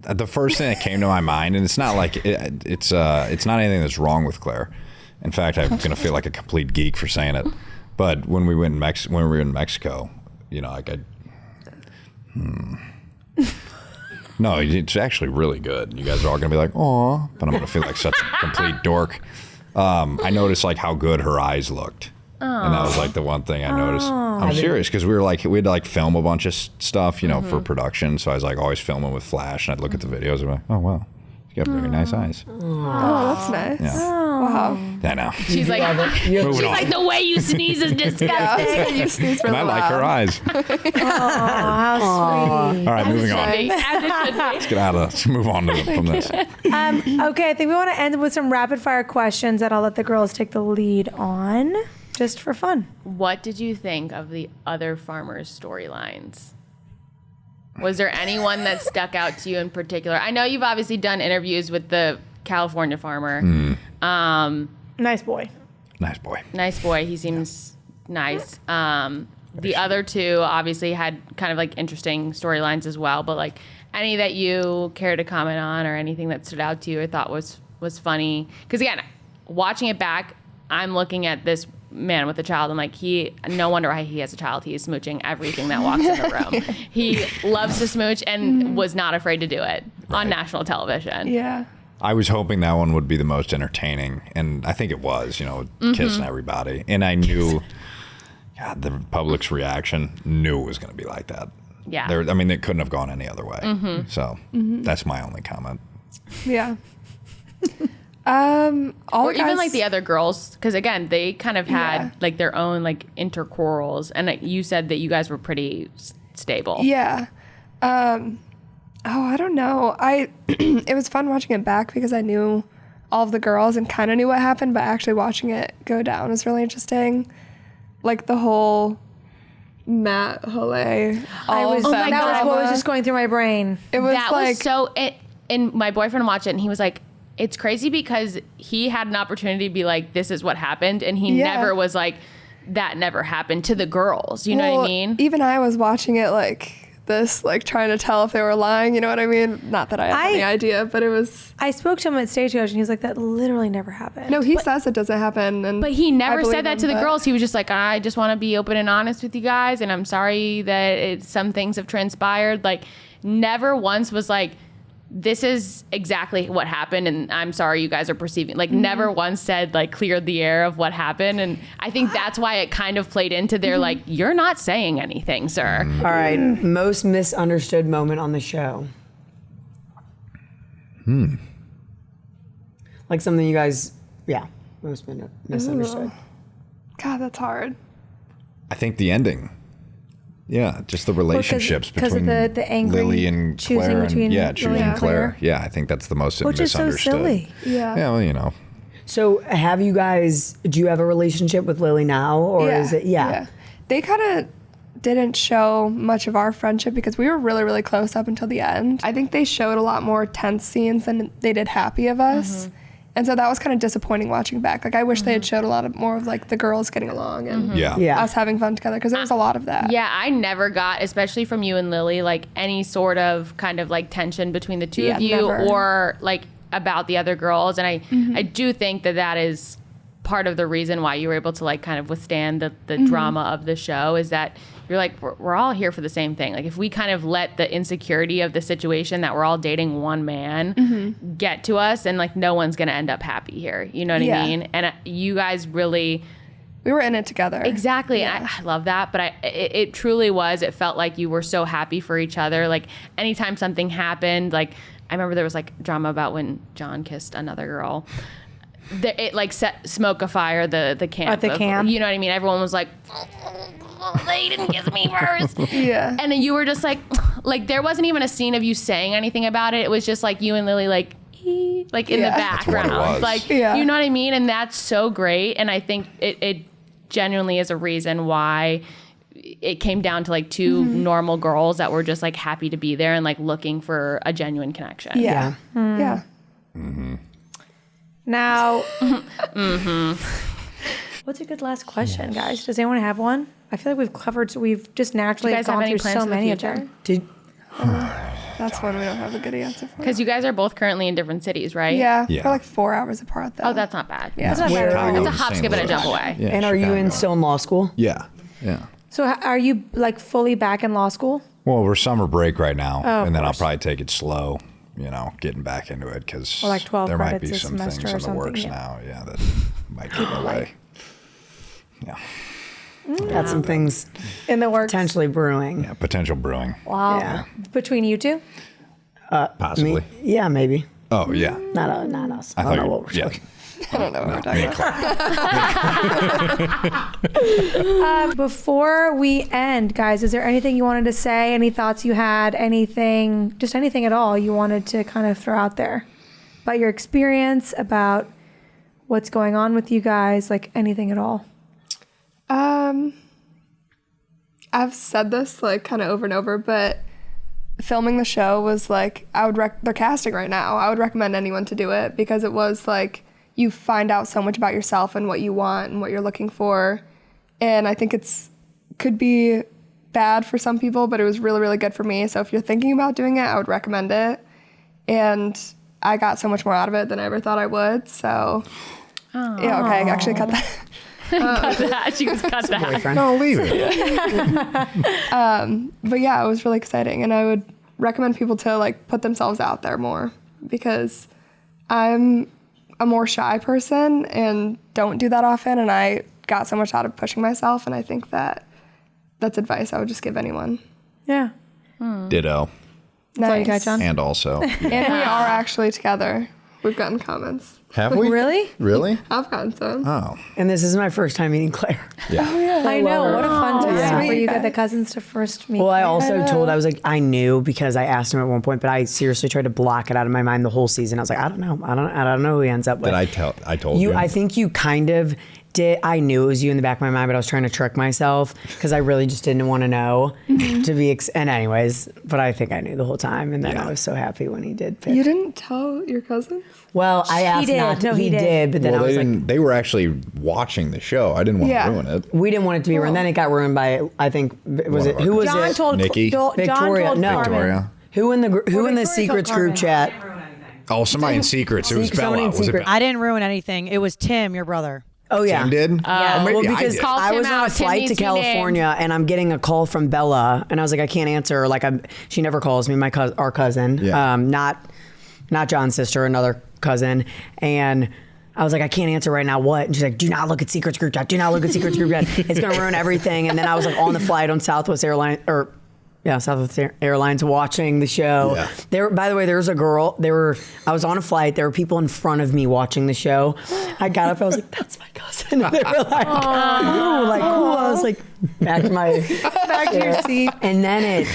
D: The first thing that came to my mind, and it's not like it's not anything that's wrong with Claire. In fact, I'm gonna feel like a complete geek for saying it. But when we went when we were in Mexico, you know, like no, it's actually really good. You guys are all gonna be like, "Aw," but I'm gonna feel like such a complete dork. I noticed like how good her eyes looked. And that was like the one thing I noticed. I'm serious because we had to like film a bunch of stuff, you know, for production. So I was like always filming with flash, and I'd look at the videos and be like, oh wow, you got very nice eyes.
F: Oh, that's nice.
D: Yeah.
F: Wow.
D: I know.
C: She's like,
D: Moving on.
C: like the way you sneeze is disgusting.
F: You sneeze
D: And
F: really
D: I like her
F: loud.
D: eyes.
B: How
D: All right, moving on.
C: As it should be.
D: Let's get out of. Let's move on from this.
B: sweet. Okay, I think we want to end with some rapid fire questions that I'll let the girls take the lead on, just for fun.
C: What did you think of the other farmers' storylines? Was there anyone that stuck out to you in particular? I know you've obviously done interviews with the California farmer.
B: Nice boy.
D: Nice boy.
C: Nice boy. He seems nice. The other two obviously had kind of like interesting storylines as well, but like any that you care to comment on or anything that stood out to you or thought was funny? Because again, watching it back, I'm looking at this man with a child. I'm like, no wonder why he has a child. He is smooching everything that walks in the room. He loves to smooch and was not afraid to do it on national television.
F: Yeah.
D: I was hoping that one would be the most entertaining, and I think it was. You know, kissing everybody, and I knew, God, the public's reaction knew it was going to be like that.
C: Yeah.
D: I mean, it couldn't have gone any other way. So that's my only comment.
F: Yeah. All
C: Or
F: the
C: even
F: guys-
C: like the other girls, because again, they kind of had
F: Yeah.
C: like their own like interquarrels, and you said that you guys were pretty stable.
F: Yeah. I don't know. It was fun watching it back because I knew all of the girls and kind of knew what happened, but actually watching it go down was really interesting. Like the whole Matt Hole.
B: That was what was
F: drama.
B: just going through my brain.
F: It was
C: That
F: like
C: was so. And my boyfriend watched it, and he was like, "It's crazy because he had an opportunity to be like, this is what happened,' and he
F: Yeah.
C: never was like, that never happened to the girls. You know what I mean?
F: Even I was watching it like this, like trying to tell if they were lying. You know what I mean? Not that I had any idea, but it was.
B: I spoke to him at Stagecoach, and he was like, that literally never happened.
F: No, he says it doesn't happen, and
C: But he
F: I
C: never
F: believe
C: said that
F: him,
C: to the
F: but-
C: girls. He was just like, I just want to be open and honest with you guys, and I'm sorry that some things have transpired. Like, never once was like, this is exactly what happened, and I'm sorry you guys are perceiving. Like, never once said, like, cleared the air of what happened. And I think that's why it kind of played into their, like, you're not saying anything, sir.
A: All right, most misunderstood moment on the show. Like something you guys, most misunderstood.
F: God, that's hard.
D: I think the ending. Yeah, just the relationships
B: because of
D: between
B: the angry
D: Lily and
B: choosing
D: Claire.
B: between
D: choosing
B: Lily and
D: Claire.
B: Claire.
D: Yeah, I think that's the most
B: Which is so
D: misunderstood.
B: silly.
F: Yeah.
D: Yeah, well, you know.
A: So, do you have a relationship with Lily now, or is it? Yeah.
F: They kind of didn't show much of our friendship because we were really, really close up until the end. I think they showed a lot more tense scenes than they did happy of us. And so that was kind of disappointing watching back. Like, I wish they had showed a lot more of like the girls getting along and us having fun together, because there was a lot of that.
C: Yeah, I never got, especially from you and Lily, like any sort of kind of like tension between the two of you or like about the other girls. And I do think that is part of the reason why you were able to like kind of withstand the drama of the show, is that you're like, we're all here for the same thing. Like, if we kind of let the insecurity of the situation that we're all dating one man get to us, and like no one's gonna end up happy here, you know what I mean? And you guys really,
F: we were in it together.
C: Exactly. And I love that. But it truly was, it felt like you were so happy for each other. Like, anytime something happened, like I remember there was like drama about when John kissed another girl. It like set smoke afire the camp.
B: At the camp.
C: You know what I mean? Everyone was like, they didn't kiss me first. And then you were just like there wasn't even a scene of you saying anything about it. It was just like you and Lily like in the background. Like, you know what I mean? And that's so great. And I think it genuinely is a reason why it came down to like two normal girls that were just like happy to be there and like looking for a genuine connection.
F: Yeah.
B: Now, what's a good last question, guys? Does anyone have one? I feel like we've just naturally gone through so many of them.
F: That's one we don't have a good answer for.
C: Because you guys are both currently in different cities, right?
F: Yeah. We're like 4 hours apart, though.
C: Oh, that's not bad.
F: Yeah.
C: That's not bad at all. It's a hop, skip, and a jump away.
D: Yeah,
A: And are you still in law school?
D: Yeah.
B: So are you like fully back in law school?
D: Well, we're summer break right now, and then I'll probably take it slow, getting back into it, because
B: like 12
D: there might
B: credits
D: be
B: a
D: some things
B: semester or
D: in the works
B: something,
D: now, that might get in the way. Yeah.
A: Got some things
B: in the works.
A: potentially brewing.
D: Yeah, potential brewing.
B: Wow.
A: Yeah.
B: Between you two?
D: Possibly.
A: Yeah, maybe.
D: Oh, yeah.
A: Not us.
D: I
A: don't
D: thought
A: know what we're talking.
F: I don't know what we're talking about.
B: Before we end, guys, is there anything you wanted to say? Any thoughts you had? Anything at all you wanted to kind of throw out there about your experience, about what's going on with you guys, like anything at all?
F: I've said this like kind of over and over, but filming the show was like, they're casting right now. I would recommend anyone to do it, because it was like, you find out so much about yourself and what you want and what you're looking for. And I think could be bad for some people, but it was really, really good for me. So if you're thinking about doing it, I would recommend it. And I got so much more out of it than I ever thought I would. So yeah, okay, I actually cut that.
C: Cut that. She was cut that.
D: No, leave it.
F: But yeah, it was really exciting. And I would recommend people to like put themselves out there more, because I'm a more shy person and don't do that often. And I got so much out of pushing myself. And I think that's advice I would just give anyone.
B: Yeah.
D: Ditto.
B: That's all you got, John?
D: And also.
F: And we are actually together. We've gotten comments.
D: Have we?
B: Really?
D: Really?
F: I've gotten some.
D: Oh.
A: And this is my first time meeting Claire.
D: Yeah.
B: I know. What a fun time
A: Yeah.
B: for you got the cousins to first meet.
A: Well, I also I knew, because I asked him at one point, but I seriously tried to block it out of my mind the whole season. I was like, I don't know who he ends up with.
D: I told you?
A: I think you kind of did. I knew it was you in the back of my mind, but I was trying to trick myself, because I really just didn't want to know to be. And anyways, but I think I knew the whole time, and then I was so happy when he did pick.
F: You didn't tell your cousin?
A: Well, I asked
B: did.
A: not to.
B: No,
A: he
B: he did.
A: did, but then I was like,
D: they were actually watching the show. I didn't want to ruin it.
A: we didn't want it to be ruined. Then it got ruined by, I think, who was
B: John
A: it?
B: told
D: Nikki?
B: John
A: Victoria.
B: told
A: No.
B: Carmen.
D: Victoria.
A: Who in the
B: Victoria
A: secrets
B: told
A: group
B: Carmen.
A: chat?
D: Oh, somebody in secrets. It was
A: Somebody
D: Bella.
A: in
D: Was it
A: secret.
D: Bella?
G: I didn't ruin anything. It was Tim, your brother.
A: Oh yeah,
D: Tim did?
A: Yeah,
D: Maybe
A: well,
D: I
A: because
D: did.
C: Call
A: I
C: Tim
A: was on a
C: out. Tim
A: flight
C: needs
A: to
C: to be named.
A: California, and I'm getting a call from Bella, and I was like, I can't answer. Like, she never calls me. Our cousin,
D: Yeah.
A: not John's sister, another cousin, and I was like, I can't answer right now. What? And she's like, do not look at secrets group chat. Do not look at secrets group chat. It's gonna ruin everything. And then I was like on the flight on Southwest Airlines watching the show.
D: Yeah.
A: There, by the way, there was a girl. I was on a flight. There were people in front of me watching the show. I got up. I was like, "That's my cousin." And they were like, "Oh, like cool." I was like, back to your seat. And then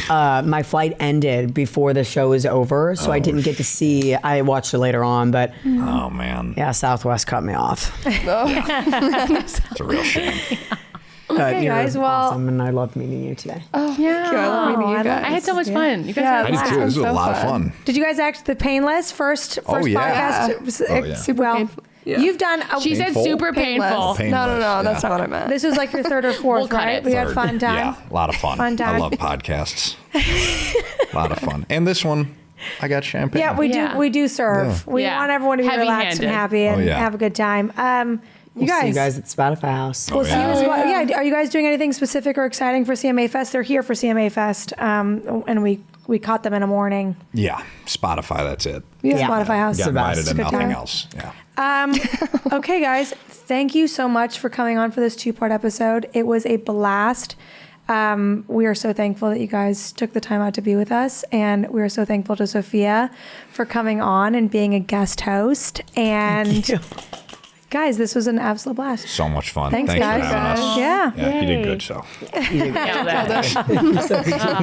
A: my flight ended before the show was over, so I didn't get to see. I watched it later on, but
D: Oh, man.
A: yeah, Southwest cut me off.
D: It's a real shame.
B: Okay,
A: You're
B: guys. Well,
A: awesome, and I love meeting you today.
F: Oh, yeah. I love meeting you guys.
C: I had so much fun. You guys
F: Yeah,
C: had
D: I
C: a
D: did
C: blast.
D: too. This was a
F: so
D: lot of
F: fun.
D: fun.
B: did you guys act the painless first
D: Oh, yeah.
B: podcast?
D: Oh, yeah.
F: Super
B: well,
F: painful. Yeah.
B: you've done.
C: She said
D: Painful?
C: super
F: Painless.
C: painful.
F: No,
D: Painless,
F: that's
D: yeah.
F: not what I meant.
B: This was like your third or fourth,
C: We'll cut
B: right?
C: it.
B: We had
D: Third.
B: fun time.
D: Yeah, a lot of fun.
B: Fun time.
D: I love podcasts. A lot of fun. And this one, I got champagne.
B: Yeah, we
C: Yeah.
B: do. We do serve. We
C: Yeah.
B: want everyone to be relaxed and
C: Heavy-handed.
B: happy and
D: Oh, yeah.
B: have a good time. You
A: See you
B: guys.
A: guys at Spotify House.
B: We'll see you as
D: yeah.
B: well. Yeah. Are you guys doing anything specific or exciting for CMA Fest? They're here for CMA Fest, and we caught them in the morning.
D: Yeah, Spotify, that's it.
B: Yeah. Spotify House.
D: Got invited to
B: Good
D: nothing
B: time.
D: else. Yeah.
B: Okay, guys, thank you so much for coming on for this 2-part episode. It was a blast. We are so thankful that you guys took the time out to be with us, and we are so thankful to Sophia for coming on and being a guest host. And guys, this was an absolute blast.
D: So much fun.
B: Thanks,
D: for
B: guys.
D: having us.
B: Yeah.
D: Yeah, you did
C: Yay.
D: good, so.
C: Yeah, that-